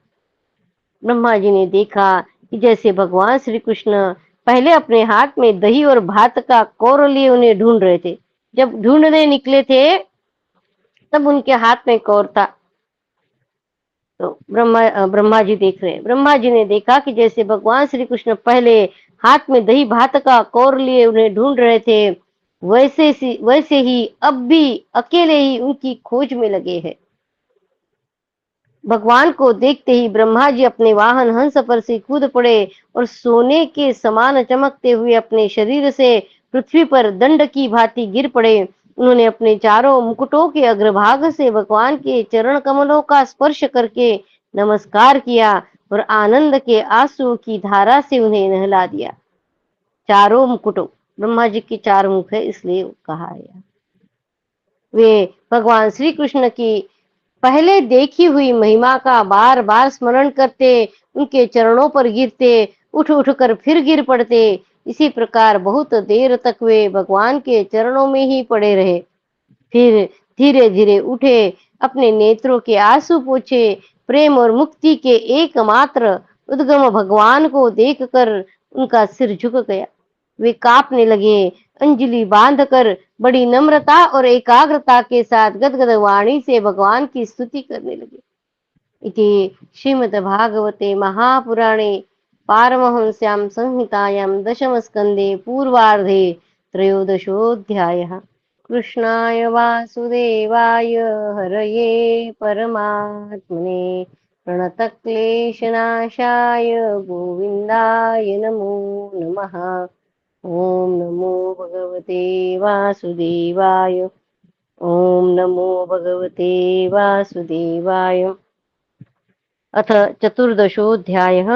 ब्रह्मा जी ने देखा कि जैसे भगवान श्री कृष्ण पहले अपने हाथ में दही और भात का कौर लिए उन्हें ढूंढ रहे थे। जब ढूंढने निकले थे तब उनके हाथ में कौर था। तो ब्रह्मा जी देख रहे हैं। ब्रह्मा जी ने देखा कि जैसे भगवान श्री कृष्ण पहले हाथ में दही भात का कौर लिए उन्हें ढूंढ रहे थे, वैसे ही अब भी अकेले ही उनकी खोज में लगे हैं। भगवान को देखते ही ब्रह्मा जी अपने वाहन हंस पर से कूद पड़े और सोने के समान चमकते हुए अपने शरीर से पृथ्वी पर दंड की भांति गिर पड़े। उन्होंने अपने चारों मुकुटों के अग्रभाग से भगवान के चरण कमलों का स्पर्श करके नमस्कार किया और आनंद के आंसुओं की धारा से उन्हें नहला दिया। चारों मुकुटों, ब्रह्मा जी के चार मुख है इसलिए कहा है। वे भगवान श्री कृष्ण की पहले देखी हुई महिमा का बार बार स्मरण करते, उनके चरणों पर गिरते, उठ उठ कर फिर गिर पड़ते। इसी प्रकार बहुत देर तक वे भगवान के चरणों में ही पड़े रहे। फिर धीरे धीरे उठे, अपने नेत्रों के आंसू पोंछे, प्रेम और मुक्ति के एकमात्र उद्गम भगवान को देखकर उनका सिर झुक गया। वे कांपने लगे, अंजलि बांधकर बड़ी नम्रता और एकाग्रता के साथ गदगद वाणी से भगवान की स्तुति करने लगे। इति श्रीमद्भागवते महापुराणे पारमहंस्यां संहितायां दशमस्कन्धे पूर्वार्धे त्रयोदशोऽध्यायः। कृष्णाय वासुदेवाय हरये परमात्मने प्रणतक्लेशनाशाय गोविन्दाय नमो नमः। ओम नमो भगवते वासुदेवाय। ओम नमो भगवते वासुदेवाय। अथ चतुर्दशोऽध्यायः।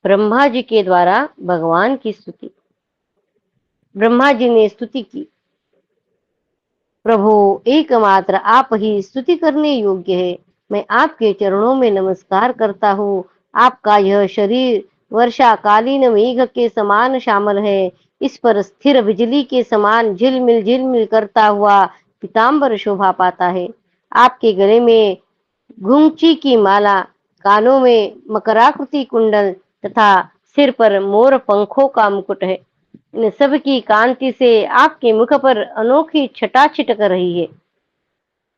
ब्रह्मा जी के द्वारा भगवान की स्तुति। ब्रह्मा जी ने स्तुति की, प्रभु एकमात्र आप ही स्तुति करने योग्य है। मैं आपके चरणों में नमस्कार करता हूँ। आपका यह शरीर वर्षाकालीन मेघ के समान श्यामल है। इस पर स्थिर बिजली के समान झिलमिल करता हुआ पीताम्बर शोभा पाता है। आपके गले में घुंची की माला, कानों में मकराकृति कुंडल तथा सिर पर मोर पंखों का मुकुट है। इन सब की कांति से आपके मुख पर अनोखी छटा छिटक रही है।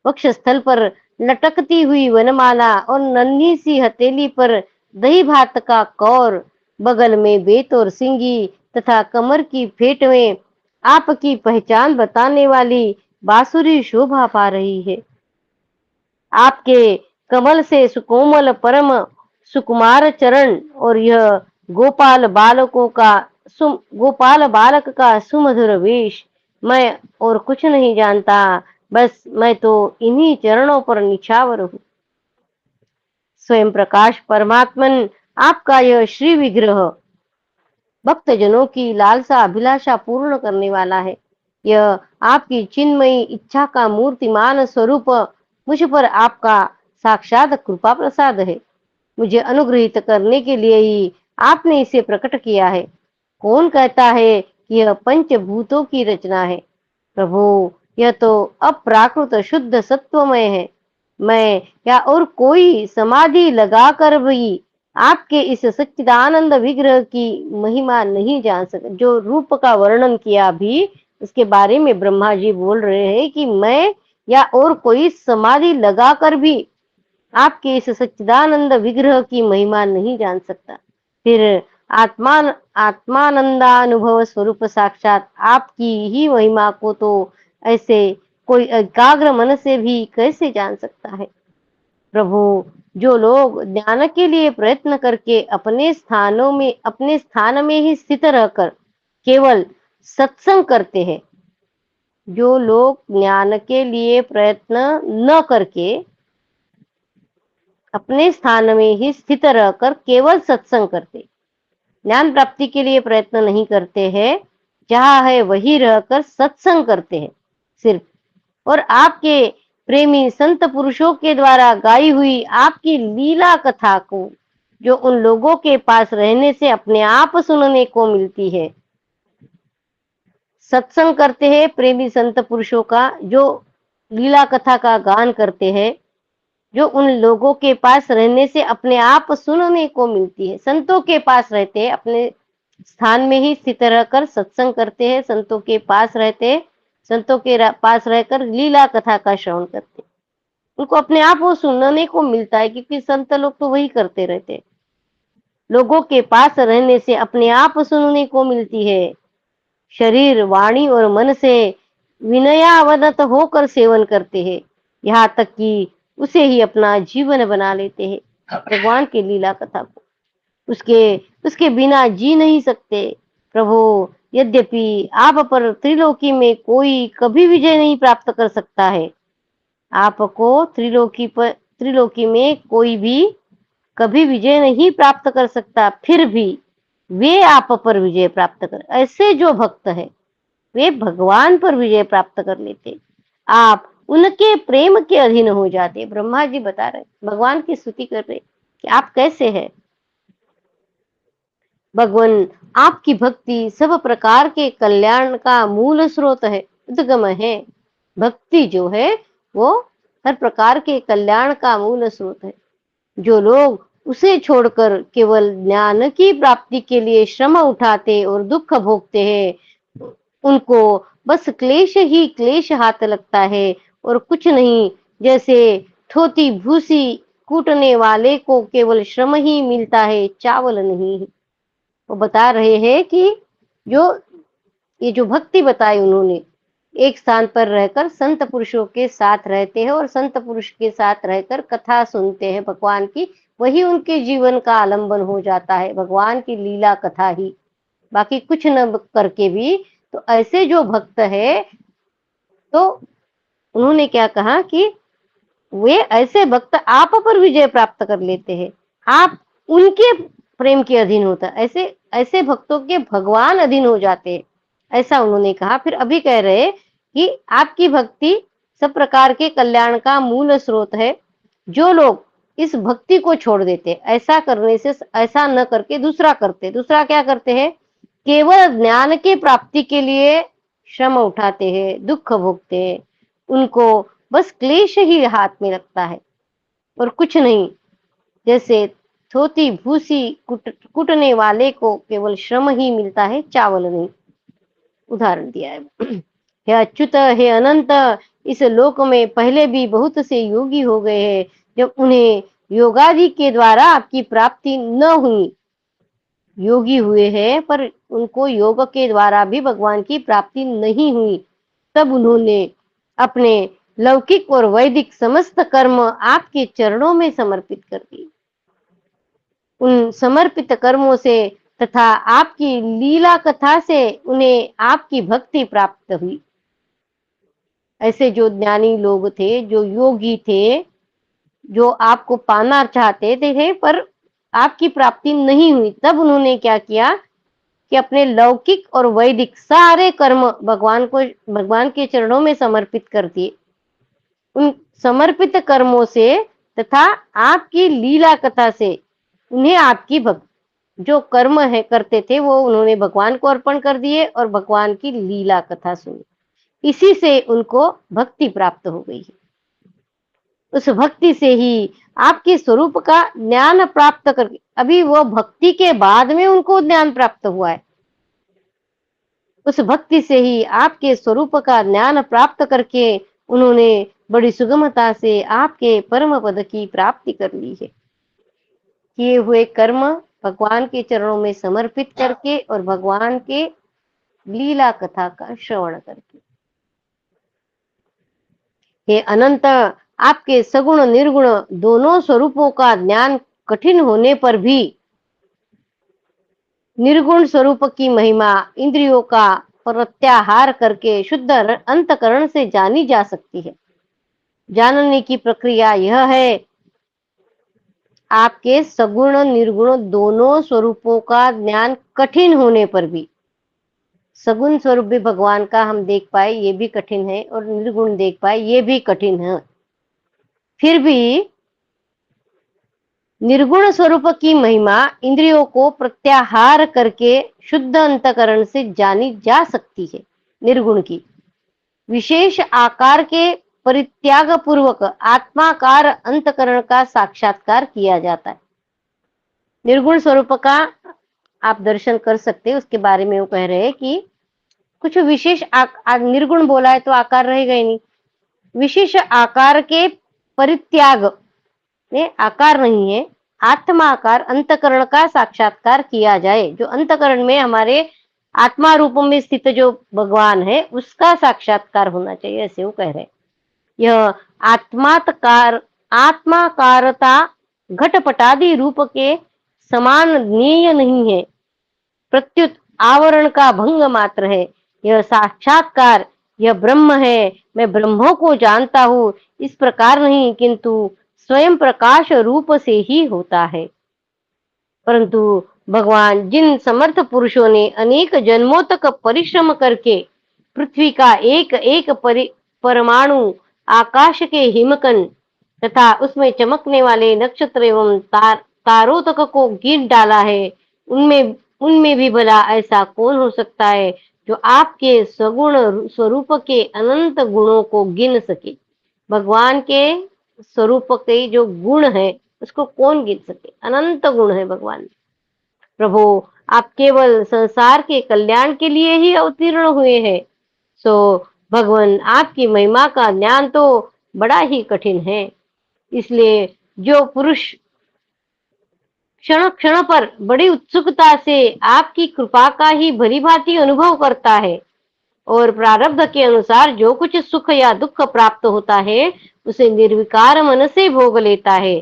वक्षस्थल पर लटकती हुई वनमाला और नन्ही सी हथेली पर दही भात का कौर, बगल में बेत और सिंगी तथा कमर की फेट में आपकी पहचान बताने वाली बांसुरी शोभा पा रही है। आपके कमल से सुकोमल परम सुकुमार चरण और यह गोपाल बालक का सुमधुर वेश, मैं और कुछ नहीं जानता, बस मैं तो इन्हीं चरणों पर निछावर हूँ। स्वयं प्रकाश परमात्मन आपका यह श्री विग्रह भक्तजनों की लालसा अभिलाषा पूर्ण करने वाला है। यह आपकी चिन्मयी इच्छा का मूर्तिमान स्वरूप मुझ पर आपका साक्षात कृपा प्रसाद है। मुझे अनुग्रहित करने के लिए ही आपने इसे प्रकट किया है। कौन कहता है कि यह पंचभूतों की रचना है? प्रभु, यह तो अप्राकृत शुद्ध सत्वमय है। मैं या और कोई समाधि लगाकर भी आपके इस सच्चिदानंद विग्रह की महिमा नहीं जान सकता। जो रूप का वर्णन किया अभी, उसके बारे में ब्रह्मा जी बोल रहे हैं कि मैं या और कोई समाधि लगाकर भी आपके इस सच्चिदानंद विग्रह की महिमा नहीं जान सकता। फिर आत्मा आत्मानंदानुभव स्वरूप साक्षात आपकी ही महिमा को तो ऐसे कोई एकाग्र मन से भी कैसे जान सकता है? प्रभु, जो लोग ज्ञान के लिए प्रयत्न करके अपने स्थान में ही स्थित रहकर केवल सत्संग करते हैं, जो लोग ज्ञान के लिए प्रयत्न न करके अपने स्थान में ही स्थित रहकर केवल सत्संग करते, ज्ञान प्राप्ति के लिए प्रयत्न नहीं करते हैं, जहां है वही रहकर सत्संग करते हैं सिर्फ, और आपके प्रेमी संत पुरुषों के द्वारा गाई हुई आपकी लीला कथा को जो उन लोगों के पास रहने से अपने आप सुनने को मिलती है। सत्संग करते हैं प्रेमी संत पुरुषों का, जो लीला कथा का गान करते हैं, जो उन लोगों के पास रहने से अपने आप सुनने को मिलती है। संतों के पास रहते हैं, अपने स्थान में ही स्थित रहकर सत्संग करते हैं, संतों के पास रहते हैं, संतों के पास रहकर लीला कथा का श्रवण करते हैं। उनको अपने आप वो सुनने को मिलता है, क्योंकि संत लोग तो वही करते रहते हैं। लोगों के पास रहने से अपने आप सुनने को मिलती है। शरीर, वाणी और मन से विनयावनत होकर सेवन करते हैं, यहाँ तक कि उसे ही अपना जीवन बना लेते हैं, भगवान की लीला कथा को। उसके उसके बिना जी नहीं सकते। प्रभु, यद्यपि आप पर त्रिलोकी में कोई कभी विजय नहीं प्राप्त कर सकता है, आपको त्रिलोकी में कोई भी कभी विजय नहीं प्राप्त कर सकता, फिर भी वे आप पर विजय प्राप्त कर, ऐसे जो भक्त है वे भगवान पर विजय प्राप्त कर लेते, आप उनके प्रेम के अधीन हो जाते। ब्रह्मा जी बता रहे, भगवान की स्तुति कर रहे कि आप कैसे हैं। भगवान, आपकी भक्ति सब प्रकार के कल्याण का मूल स्रोत है, उद्गम है। भक्ति जो है वो हर प्रकार के कल्याण का मूल स्रोत है। जो लोग उसे छोड़कर केवल ज्ञान की प्राप्ति के लिए श्रम उठाते और दुख भोगते हैं, उनको बस क्लेश ही क्लेश हाथ लगता है और कुछ नहीं। जैसे थोती भूसी कूटने वाले को केवल श्रम ही मिलता है, चावल नहीं। वो बता रहे हैं कि ये जो भक्ति बताई उन्होंने, एक स्थान पर रहकर संत पुरुषों के साथ रहते हैं और संत पुरुष के साथ रहकर कथा सुनते हैं भगवान की, वही उनके जीवन का आलंबन हो जाता है, भगवान की लीला कथा ही, बाकी कुछ न करके भी। तो ऐसे जो भक्त है, तो उन्होंने क्या कहा कि वे ऐसे भक्त आप पर विजय प्राप्त कर लेते हैं, आप उनके प्रेम के अधीन होता है, ऐसे ऐसे भक्तों के भगवान अधीन हो जाते हैं, ऐसा उन्होंने कहा। फिर अभी कह रहे कि आपकी भक्ति सब प्रकार के कल्याण का मूल स्रोत है। जो लोग इस भक्ति को छोड़ देते, ऐसा करने से, ऐसा न करके दूसरा करते, दूसरा क्या करते हैं, केवल ज्ञान के प्राप्ति के लिए श्रम उठाते हैं, दुख भोगते हैं, उनको बस क्लेश ही हाथ में लगता है और कुछ नहीं। जैसे थोती भूसी कूटने वाले को केवल श्रम ही मिलता है, चावल नहीं। उदाहरण दिया है। हे अच्युत, हे अनंत, इस लोक में पहले भी बहुत से योगी हो गए हैं, जब उन्हें योगादि के द्वारा आपकी प्राप्ति न हुई, योगी हुए हैं पर उनको योग के द्वारा भी भगवान की प्राप्ति नहीं हुई, तब उन्होंने अपने लौकिक और वैदिक समस्त कर्म आपके चरणों में समर्पित कर दिए। उन समर्पित कर्मों से तथा आपकी लीला कथा से उन्हें आपकी भक्ति प्राप्त हुई। ऐसे जो ज्ञानी लोग थे, जो योगी थे, जो आपको पाना चाहते थे पर आपकी प्राप्ति नहीं हुई, तब उन्होंने क्या किया कि अपने लौकिक और वैदिक सारे कर्म भगवान के चरणों में समर्पित कर दिए। उन समर्पित कर्मों से तथा आपकी लीला कथा से उन्हें आपकी भक्ति, जो कर्म है करते थे वो उन्होंने भगवान को अर्पण कर दिए और भगवान की लीला कथा सुनी, इसी से उनको भक्ति प्राप्त हो गई है। उस भक्ति से ही आपके स्वरूप का ज्ञान प्राप्त करके, अभी वो भक्ति के बाद में उनको ज्ञान प्राप्त हुआ है, उस भक्ति से ही आपके स्वरूप का ज्ञान प्राप्त करके उन्होंने बड़ी सुगमता से आपके परम पद की प्राप्ति कर ली है। किए हुए कर्म भगवान के चरणों में समर्पित करके और भगवान के लीला कथा का श्रवण करके। हे अनंत, आपके सगुण निर्गुण दोनों स्वरूपों का ज्ञान कठिन होने पर भी निर्गुण स्वरूप की महिमा इंद्रियों का प्रत्याहार करके शुद्ध अंतकरण से जानी जा सकती है। जानने की प्रक्रिया यह है, आपके सगुण निर्गुण दोनों स्वरूपों का ज्ञान कठिन होने पर भी, सगुण स्वरूप भी भगवान का हम देख पाए ये भी कठिन है और निर्गुण देख पाए ये भी कठिन है, फिर भी निर्गुण स्वरूप की महिमा इंद्रियों को प्रत्याहार करके शुद्ध अंतकरण से जानी जा सकती है। निर्गुण की विशेष आकार के परित्याग पूर्वक आत्माकार अंतकरण का साक्षात्कार किया जाता है। निर्गुण स्वरूप का आप दर्शन कर सकते हैं, उसके बारे में वो कह रहे हैं कि कुछ विशेष निर्गुण बोला है तो आकार रहेगा ही नहीं, विशेष आकार के परित्याग में आकार नहीं है, आत्माकार अंतकरण का साक्षात्कार किया जाए, जो अंतकरण में हमारे आत्मा रूप में स्थित जो भगवान है उसका साक्षात्कार होना चाहिए, ऐसे वो कह रहे। यह आत्माकारता घटपटादि रूप के समान ज्ञेय नहीं है, प्रत्युत आवरण का भंग मात्र है। यह साक्षात्कार यह ब्रह्म है, मैं ब्रह्मों को जानता हूँ, इस प्रकार नहीं किंतु स्वयं प्रकाश रूप से ही होता है। परंतु भगवान जिन समर्थ पुरुषों ने अनेक जन्मों तक परिश्रम करके पृथ्वी का एक एक परमाणु, आकाश के हिमकण तथा उसमें चमकने वाले नक्षत्र एवं तारों तक को गिन डाला है, उनमें भी भला ऐसा कौन हो सकता है जो आपके सगुण स्वरूप के अनंत गुणों को गिन सके। भगवान के स्वरूप के जो गुण है उसको कौन गिन सके, अनंत गुण है भगवान। प्रभु आप केवल संसार के कल्याण के लिए ही अवतीर्ण हुए हैं, सो भगवान आपकी महिमा का ज्ञान तो बड़ा ही कठिन है। इसलिए जो पुरुष क्षण क्षण पर बड़ी उत्सुकता से आपकी कृपा का ही भली भांति अनुभव करता है और प्रारब्ध के अनुसार जो कुछ सुख या दुख प्राप्त होता है उसे निर्विकार मन से भोग लेता है,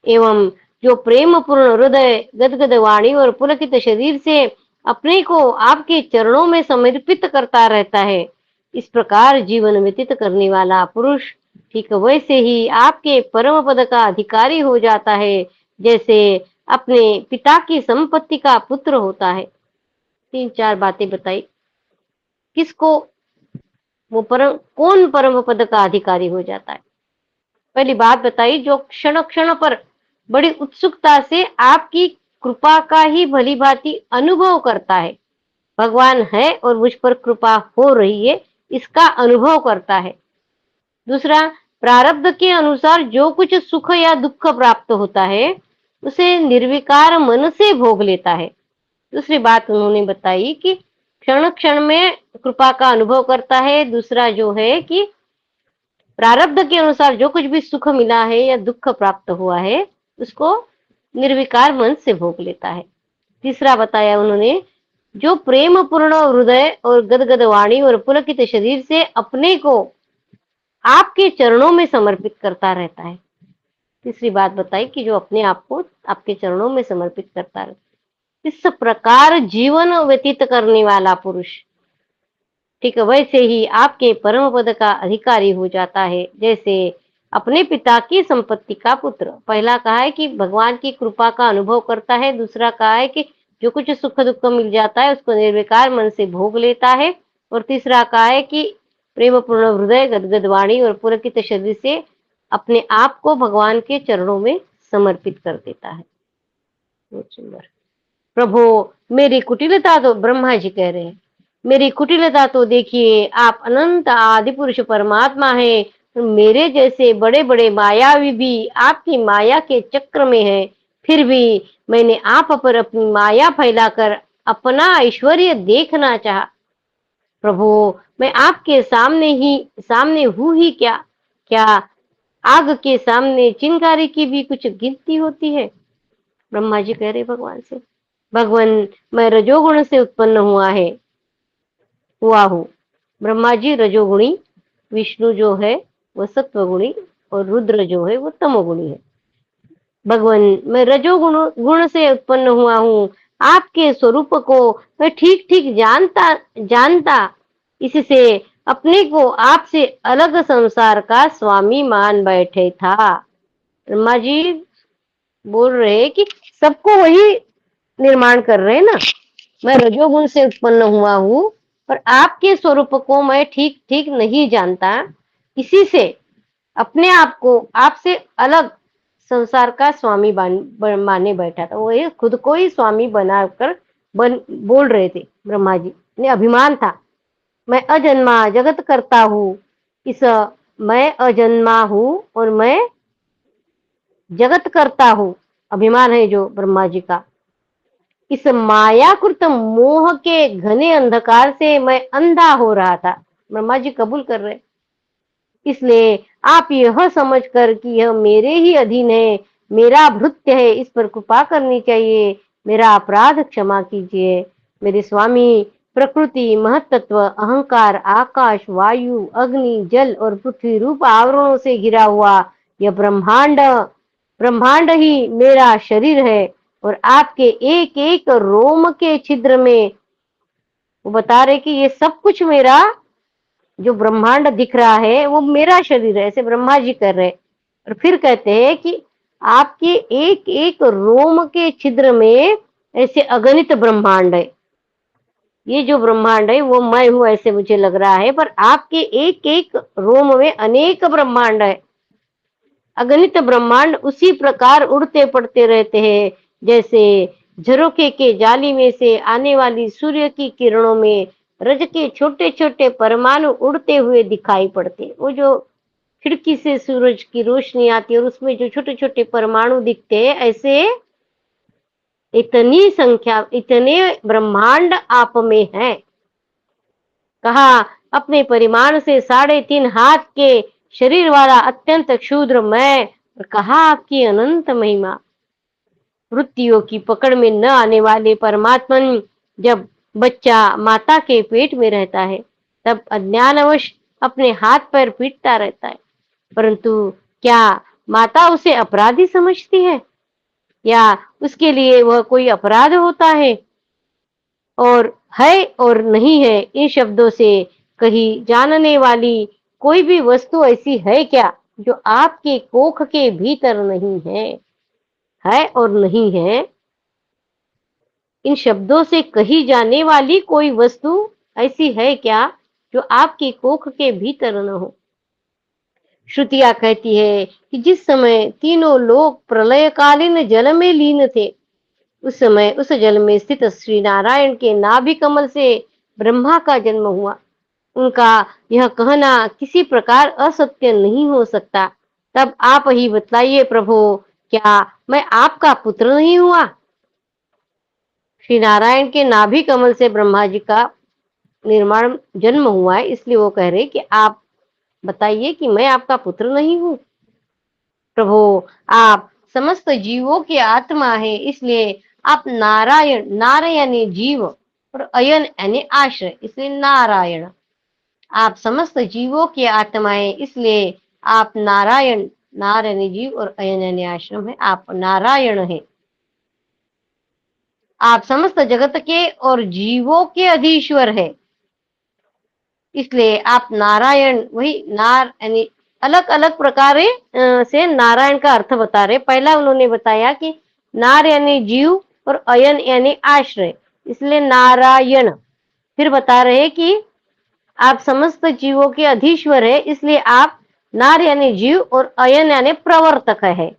एवं जो प्रेम पूर्ण हृदय गदगद वाणी और पुलकित शरीर से अपने को आपके चरणों में समर्पित करता रहता है, इस प्रकार जीवन व्यतीत करने वाला पुरुष ठीक वैसे ही आपके परम पद का अधिकारी हो जाता है जैसे अपने पिता की संपत्ति का पुत्र होता है। 3-4 बातें बताई किसको वो कौन परम पद का अधिकारी हो जाता है। पहली बात बताई, जो क्षण क्षण पर बड़ी उत्सुकता से आपकी कृपा का ही भली भांति अनुभव करता है, भगवान है और मुझ पर कृपा हो रही है इसका अनुभव करता है। दूसरा, प्रारब्ध के अनुसार जो कुछ सुख या दुख प्राप्त होता है उसे निर्विकार मन से भोग लेता है। दूसरी बात उन्होंने बताई कि क्षण क्षण में कृपा का अनुभव करता है। दूसरा जो है कि प्रारब्ध के अनुसार जो कुछ भी सुख मिला है या दुख प्राप्त हुआ है उसको निर्विकार मन से भोग लेता है। तीसरा बताया उन्होंने, जो प्रेम पूर्ण हृदय और गदगद वाणी और पुलकित शरीर से अपने को आपके चरणों में समर्पित करता रहता है। तीसरी बात बताई कि जो अपने आप को आपके चरणों में समर्पित करता रहता है, इस प्रकार जीवन व्यतीत करने वाला पुरुष ठीक वैसे ही आपके परम पद का अधिकारी हो जाता है जैसे अपने पिता की संपत्ति का पुत्र। पहला कहा है कि भगवान की कृपा का अनुभव करता है, दूसरा कहा है कि जो कुछ सुख दुख मिल जाता है उसको निर्विकार मन से भोग लेता है, और तीसरा कहा है कि प्रेम पूर्ण हृदय गदगद वाणी और पुलकित शरीर से अपने आप को भगवान के चरणों में समर्पित कर देता है। बहुत सुंदर। प्रभु, मेरी कुटिलता तो, ब्रह्मा जी कह रहे हैं, मेरी कुटिलता तो देखिए, आप अनंत आदि पुरुष परमात्मा है, तो मेरे जैसे बड़े बड़े मायावी भी आपकी माया के चक्र में है, फिर भी मैंने आप पर अपनी माया फैलाकर अपना ऐश्वर्य देखना चाहा। प्रभु, मैं आपके सामने हूँ ही क्या? क्या आग के सामने चिंगारी की भी कुछ गिनती होती है? ब्रह्मा जी कह रहे भगवान से, भगवान, मैं रजोगुण से उत्पन्न हुआ हूँ। ब्रह्मा जी रजोगुणी, विष्णु जो है वो सत्वगुणी, और रुद्र जो है वो तमोगुणी है। भगवान, मैं रजोगुण गुण से उत्पन्न हुआ हूँ। आपके स्वरूप को मैं ठीक ठीक जानता, इससे अपने को आपसे अलग संसार का स्वामी मान बैठे था। ब्रह्मा जी बोल रहे कि सबको वही निर्माण कर रहे हैं ना। मैं रजोगुण से उत्पन्न हुआ हूँ, पर आपके स्वरूप को मैं ठीक ठीक नहीं जानता, इसी से अपने आप को आपसे अलग संसार का स्वामी माने बैठा था। वो ये खुद को ही स्वामी बनाकर बोल रहे थे। ब्रह्मा जी ने अभिमान था, मैं अजन्मा जगत करता हूँ। इस मैं अजन्मा हूँ और मैं जगत करता हूँ, अभिमान है जो ब्रह्मा जी का। इस मायाकृत मोह के घने अंधकार से मैं अंधा हो रहा था। ब्रह्मा जी कबूल कर रहे, इसलिए आप यह समझकर कि यह मेरे ही अधीन है, मेरा भृत्य है, इस पर कृपा करनी चाहिए, मेरा अपराध क्षमा कीजिए। मेरे स्वामी, प्रकृति, महत्त्व, अहंकार, आकाश, वायु, अग्नि, जल और पृथ्वी रूप आवरणों से घिरा हुआ यह ब्रह्मांड ही मेरा शरीर है, और आपके एक एक रोम के छिद्र में, वो बता रहे कि ये सब कुछ मेरा, जो ब्रह्मांड दिख रहा है वो मेरा शरीर है, ऐसे ब्रह्मा जी कर रहे। और फिर कहते हैं कि आपके एक एक रोम के छिद्र में ऐसे अगणित ब्रह्मांड है। ये जो ब्रह्मांड है वो मैं हूं ऐसे मुझे लग रहा है, पर आपके एक एक रोम में अनेक ब्रह्मांड है। अगणित ब्रह्मांड उसी प्रकार उड़ते पड़ते रहते हैं, जैसे झरोखे के जाली में से आने वाली सूर्य की किरणों में रज के छोटे छोटे परमाणु उड़ते हुए दिखाई पड़ते। वो जो खिड़की से सूरज की रोशनी आती है और उसमें जो छोटे छोटे परमाणु दिखते हैं, ऐसे इतनी संख्या, इतने ब्रह्मांड आप में है। कहा, अपने परिमाण से 3.5 हाथ के शरीर वाला अत्यंत क्षुद्र मैं, और कहा आपकी अनंत महिमा। वृत्तियों की पकड़ में न आने वाले परमात्मन जब बच्चा माता के पेट में रहता है, तब अज्ञानवश अपने हाथ पैर पीटता रहता है, परंतु क्या माता उसे अपराधी समझती है, या उसके लिए वह कोई अपराध होता है? और है और नहीं है, इन शब्दों से कही जानने वाली कोई भी वस्तु ऐसी है क्या जो आपके कोख के भीतर नहीं है और नहीं है? इन शब्दों से कही जाने वाली कोई वस्तु ऐसी है क्या जो आपके कोख के भीतर न हो? श्रुतियां कहती है कि जिस समय तीनों लोग प्रलयकालीन जल में लीन थे, उस समय उस जल में स्थित श्री नारायण के नाभि कमल से ब्रह्मा का जन्म हुआ। उनका यह कहना किसी प्रकार असत्य नहीं हो सकता। तब आप ही बतलाइए प्रभु, क्या मैं आपका पुत्र नहीं हुआ? श्री नारायण के नाभि कमल से ब्रह्मा जी का निर्माण जन्म हुआ है, इसलिए वो कह रहे कि आप बताइए कि मैं आपका पुत्र नहीं हूं। प्रभु, आप समस्त जीवों की आत्मा है, इसलिए आप नारायण, नारायणी जीव, और अयन यानी आश्रय, इसलिए नारायण। आप समस्त जीवों की आत्माएं, इसलिए आप नारायण, नारायणी जीव और अयन यानी आश्रम है, आप नारायण है। आप समस्त जगत के और जीवों के अधीश्वर है, इसलिए आप नारायण, वही नार यानी अलग अलग प्रकार से नारायण का अर्थ बता रहे। पहला उन्होंने बताया कि नार यानी जीव और अयन यानी आश्रय, इसलिए नारायण। फिर बता रहे कि आप समस्त जीवों के अधीश्वर है, इसलिए आप नार यानी जीव और अयन यानी प्रवर्तक है।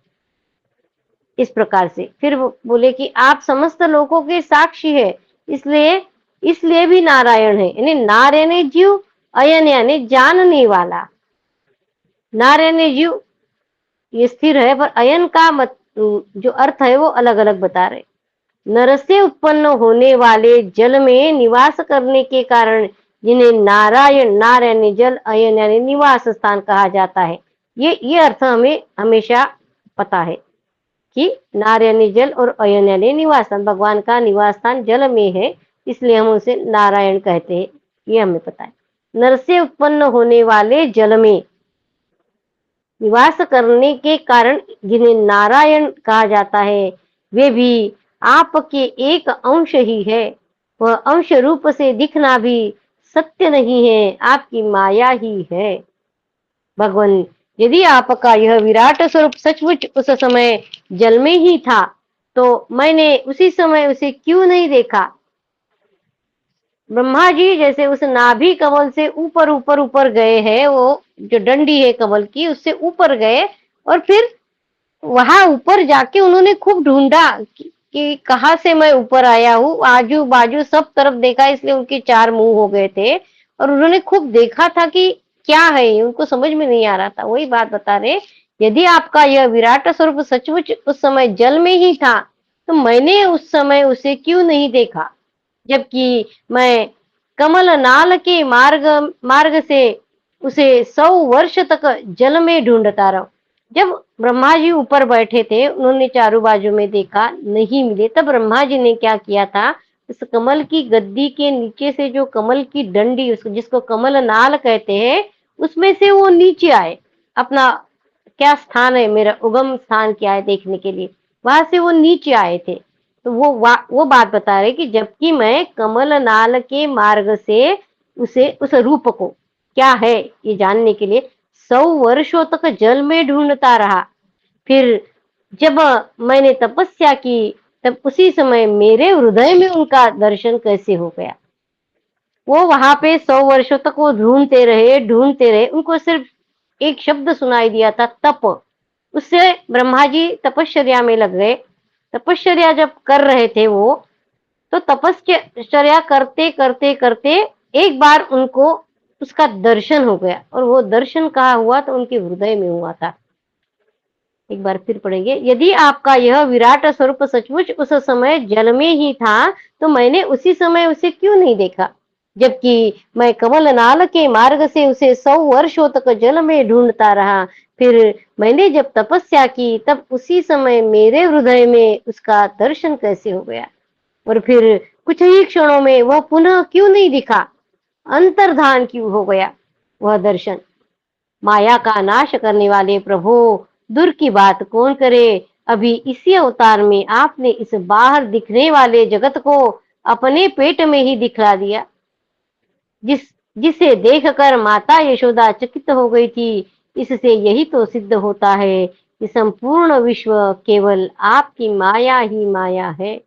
इस प्रकार से फिर वो बोले कि आप समस्त लोगों के साक्षी है, इसलिए इसलिए भी नारायण है। यानी नार यानी जीव, अयन यानी जानने वाला। नार यानी जीव ये स्थिर है, पर अयन का जो अर्थ है वो अलग अलग बता रहे। नर से उत्पन्न होने वाले जल में निवास करने के कारण जिन्हें नारायण, नार यानी जल, अयन यानी निवास स्थान कहा जाता है। ये अर्थ हमें हमेशा पता है कि नार यानी जल और अयन यानी निवास स्थान। भगवान का निवास स्थान जल में है, इसलिए हम उसे नारायण कहते हैं, ये हमें पता है। नर से उत्पन्न होने वाले जल में निवास करने के कारण जिन्हें नारायण कहा जाता है, वे भी आपके एक अंश ही है। वह अंश रूप से दिखना भी सत्य नहीं है, आपकी माया ही है। भगवान, यदि आपका यह विराट स्वरूप सचमुच उस समय जल में ही था, तो मैंने उसी समय उसे क्यों नहीं देखा। ब्रह्मा जी जैसे उस नाभि कमल से ऊपर ऊपर ऊपर गए हैं, वो जो डंडी है कमल की उससे ऊपर गए, और फिर वहां ऊपर जाके उन्होंने खूब ढूंढा कि कहाँ से मैं ऊपर आया हूँ। आजू बाजू सब तरफ देखा, इसलिए उनके चार मुंह हो गए थे, और उन्होंने खूब देखा था कि क्या है, उनको समझ में नहीं आ रहा था। वही बात बता रहे, यदि आपका यह विराट स्वरूप सचमुच उस समय जल में ही था, तो मैंने उस समय उसे क्यों नहीं देखा, जबकि मैं कमल नाल के मार्ग से उसे 100 वर्ष तक जल में ढूंढता रहा। जब ब्रह्मा जी ऊपर बैठे थे, उन्होंने चारों बाजू में देखा, नहीं मिले, तब ब्रह्मा जी ने क्या किया था, इस कमल की गद्दी के नीचे से जो कमल की डंडी, उसको जिसको कमल नाल कहते हैं, उसमें से वो नीचे आए। अपना क्या स्थान है, मेरा उगम स्थान क्या है देखने के लिए, वहां से वो नीचे आए थे। तो वो बात बता रहे कि जबकि मैं कमल नाल के मार्ग से उस रूप को क्या है ये जानने के लिए 100 वर्षों तक जल में ढूंढता रहा। फिर जब मैंने तपस्या की, तब उसी समय मेरे हृदय में उनका दर्शन कैसे हो गया। वो वहां पे 100 वर्षों तक वो ढूंढते रहे, उनको सिर्फ एक शब्द सुनाई दिया था, तप। उससे ब्रह्मा जी तपश्चर्या में लग गए। तपश्चर्या जब कर रहे थे वो, तो तपश्चर्या करते करते करते एक बार उनको उसका दर्शन हो गया, और वो दर्शन कहाँ हुआ, तो उनके हृदय में हुआ था। एक बार फिर पढ़ेंगे, यदि आपका यह विराट स्वरूप सचमुच उस समय जल में ही था, तो मैंने उसी समय उसे क्यों नहीं देखा, जबकि मैं कमल नाल के मार्ग से उसे 100 वर्षों तक जल में ढूंढता रहा। फिर मैंने जब तपस्या की, तब उसी समय मेरे हृदय में उसका दर्शन कैसे हो गया, और फिर कुछ ही क्षणों में वह पुनः क्यों नहीं दिखा, अंतर्धान क्यों हो गया वह दर्शन। माया का नाश करने वाले प्रभु, दूर की बात कौन करे, अभी इसी अवतार में आपने इस बाहर दिखने वाले जगत को अपने पेट में ही दिखला दिया, जिसे देखकर माता यशोदा चकित हो गई थी। इससे यही तो सिद्ध होता है कि संपूर्ण विश्व केवल आपकी माया ही माया है।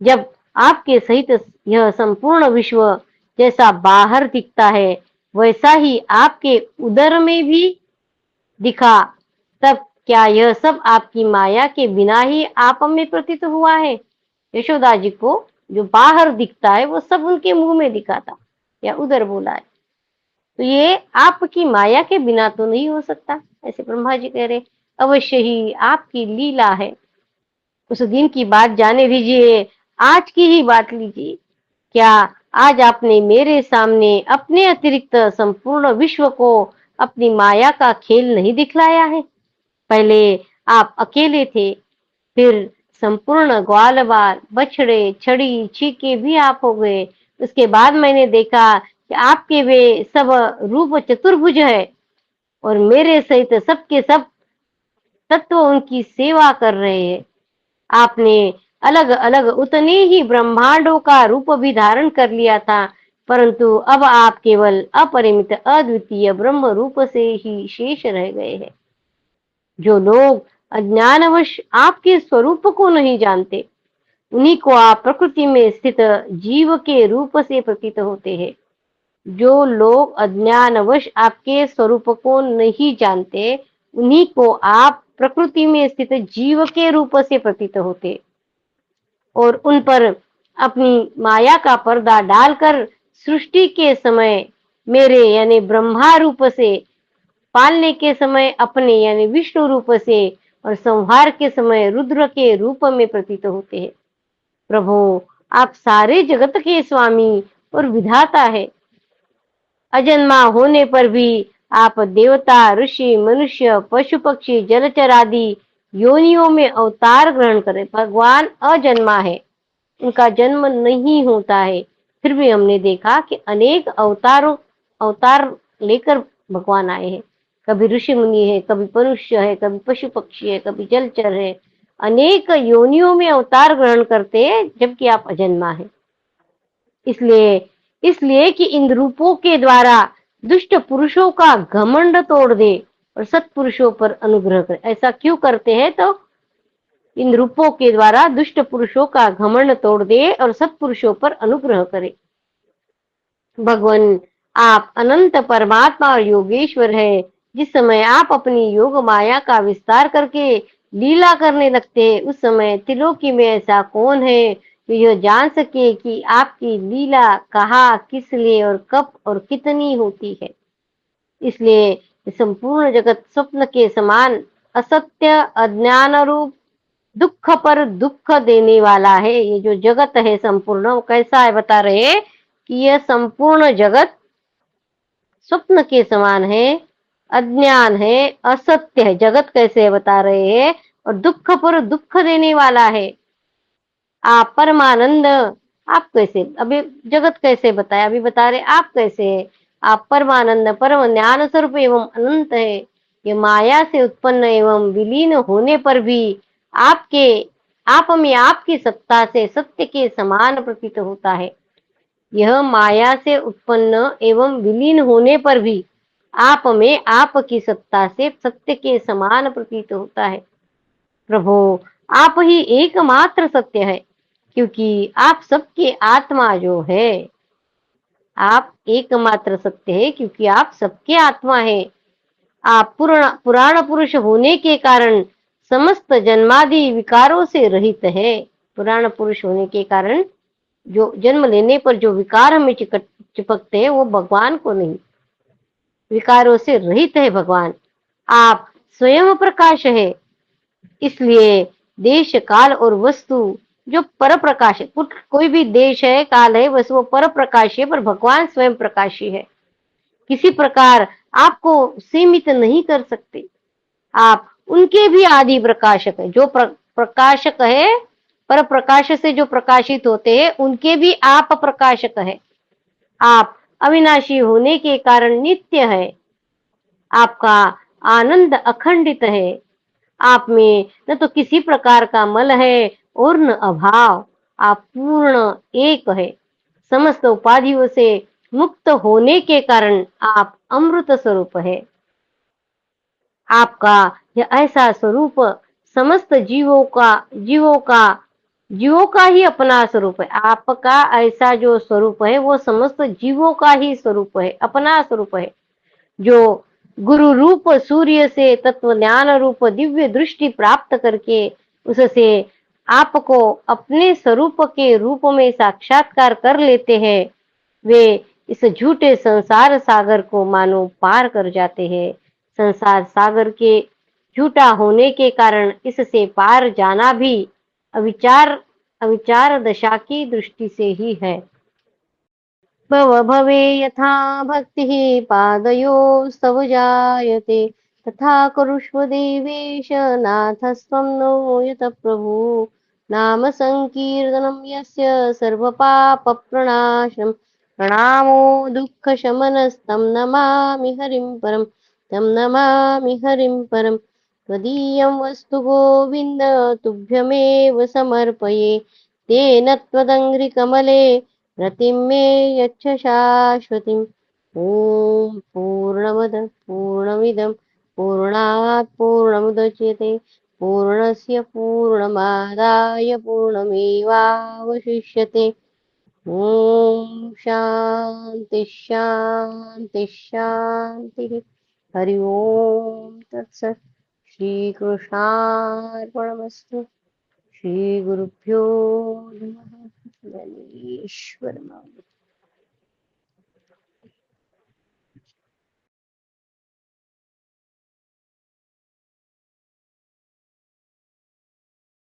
जब आपके सहित यह संपूर्ण विश्व जैसा बाहर दिखता है, वैसा ही आपके उदर में भी दिखा, तब क्या यह सब आपकी माया के बिना ही आप में प्रतीत हुआ है। यशोदा जी को जो बाहर दिखता है वो सब उनके मुंह में दिखा था या उधर बोला है, तो ये आपकी माया के बिना तो नहीं हो सकता। ऐसे ब्रह्मा जी कह रहे, अवश्य ही आपकी लीला है। उस दिन की बात जाने दीजिए, आज की ही बात लीजिए। क्या आज आपने मेरे सामने अपने अतिरिक्त संपूर्ण विश्व को अपनी माया का खेल नहीं दिखलाया है। पहले आप अकेले थे, फिर संपूर्ण ग्वाल बाल, बछड़े, छड़ी, छीके भी आप हो गए। उसके बाद मैंने देखा कि आपके वे सब रूप चतुर्भुज है, और मेरे सहित सबके सब तत्व उनकी सेवा कर रहे हैं। आपने अलग अलग उतने ही ब्रह्मांडों का रूप भी धारण कर लिया था, परंतु अब आप केवल अपरिमित अद्वितीय ब्रह्म रूप से ही शेष रह गए हैं। जो लोग अज्ञानवश आपके स्वरूप को नहीं जानते, उन्हीं को आप प्रकृति में स्थित जीव के रूप से प्रतीत होते हैं। जो लोग अज्ञानवश आपके स्वरूप को नहीं जानते, उन्हीं को आप प्रकृति में स्थित जीव के रूप से प्रतीत होते और उन पर अपनी माया का पर्दा डालकर सृष्टि के समय मेरे यानी ब्रह्मा रूप से, पालने के समय अपने यानी विष्णु रूप से और संहार के समय रुद्र के रूप में प्रतीत होते हैं। प्रभु, आप सारे जगत के स्वामी और विधाता है। अजन्मा होने पर भी आप देवता, ऋषि, मनुष्य, पशु पक्षी, जलचर आदि योनियों में अवतार ग्रहण करें। भगवान अजन्मा है, उनका जन्म नहीं होता है, फिर भी हमने देखा कि अनेक अवतार लेकर भगवान आए हैं। कभी ऋषि मुनि है, कभी मनुष्य है, कभी पशु पक्षी है, कभी जलचर है, अनेक योनियों में अवतार ग्रहण करते हैं, जबकि आप अजन्मा है। इसलिए इसलिए कि इन रूपों के द्वारा दुष्ट पुरुषों का घमंड तोड़ दे और सत्पुरुषों पर अनुग्रह करे। ऐसा क्यों करते हैं? तो इन रूपों के द्वारा दुष्ट पुरुषों का घमंड तोड़ दे और सत्पुरुषों पर अनुग्रह करे। भगवान, आप अनंत परमात्मा और योगेश्वर है। जिस समय आप अपनी योग माया का विस्तार करके लीला करने लगते हैं, उस समय त्रिलोकी में ऐसा कौन है जो यह जान सके कि आपकी लीला कहाँ, किस लिए और कब और कितनी होती है। इसलिए संपूर्ण जगत स्वप्न के समान असत्य, अज्ञान रूप, दुख पर दुख देने वाला है। ये जो जगत है संपूर्ण, वो कैसा है बता रहे हैं कि यह संपूर्ण जगत स्वप्न के समान है, अज्ञान है, असत्य है। जगत कैसे है बता रहे हैं, और दुख पर दुख देने वाला है। आप परमानंद, आप कैसे, अभी जगत कैसे बताया, अभी बता रहे आप कैसे है। आप परमानंद, परम ज्ञान स्वरूप एवं अनंत है। ये माया से उत्पन्न एवं विलीन होने पर भी आपके आप में आपकी सत्ता से सत्य के समान प्रतीत होता है। यह माया से उत्पन्न एवं विलीन होने पर भी आप में आपकी सत्ता से सत्य के समान प्रतीत होता है। प्रभु, आप ही एकमात्र सत्य है, क्योंकि आप सबके आत्मा जो है, आप एकमात्र सत्य है क्योंकि आप सबके आत्मा है। आप पुराण पुरुष होने के कारण समस्त जन्मादि विकारों से रहित है। पुराण पुरुष होने के कारण जो जन्म लेने पर जो विकार हमें चिपकते हैं, वो भगवान को नहीं, विकारों से रहित है भगवान। आप स्वयं प्रकाश है, इसलिए देश, काल और वस्तु जो पर प्रकाश है, कोई भी देश है, काल है, वस्तु वो पर प्रकाश है, पर भगवान स्वयं प्रकाशी है। किसी प्रकार आपको सीमित नहीं कर सकते। आप उनके भी आदि प्रकाशक है। जो प्रकाशक है, पर प्रकाश से जो प्रकाशित होते हैं, उनके भी आप प्रकाशक है। आप अविनाशी होने के कारण नित्य है। आपका आनंद अखंडित है। आप में न तो किसी प्रकार का मल है और न अभाव। आप पूर्ण एक है। समस्त उपाधियों से मुक्त होने के कारण आप अमृत स्वरूप है। आपका यह ऐसा स्वरूप समस्त जीवों का ही अपना स्वरूप है। आपका ऐसा जो स्वरूप है वो समस्त जीवों का ही स्वरूप है, अपना स्वरूप है। जो गुरु रूप सूर्य से तत्व ज्ञान रूप दिव्य दृष्टि प्राप्त करके उससे आपको अपने स्वरूप के रूप में साक्षात्कार कर लेते हैं, वे इस झूठे संसार सागर को मानो पार कर जाते हैं। संसार सागर के झूठा होने के कारण इससे पार जाना भी अविचार अविचार दशा की दृष्टि से ही है। भव भवे यथा भक्तिः पादयोस्तव जायते, तथा कुरुष्व देवेश नाथस्त्वं नो यत प्रभु। नाम संकीर्तनं यस्य सर्वपापप्रणाशनं, प्रणामो दुःखशमनस्तं नमामि हरिं परं, तं नमामि हरिं परं। त्वदीयं वस्तु गोविन्द तुभ्यमेव समर्पये, तेन त्वदङ्घ्रिकमले रतिं मे यच्छ शाश्वतीम्। ॐ पूर्णमदः पूर्णमिदं पूर्णात् पूर्णमुदच्यते, पूर्णस्य पूर्णमादाय पूर्णमेवावशिष्यते। ओम शांति शांति शांति। हरि ओम तत्सत। श्री कृष्णार्पणमस्तु। श्री गुरुभ्यो नमः। धन्येश्वर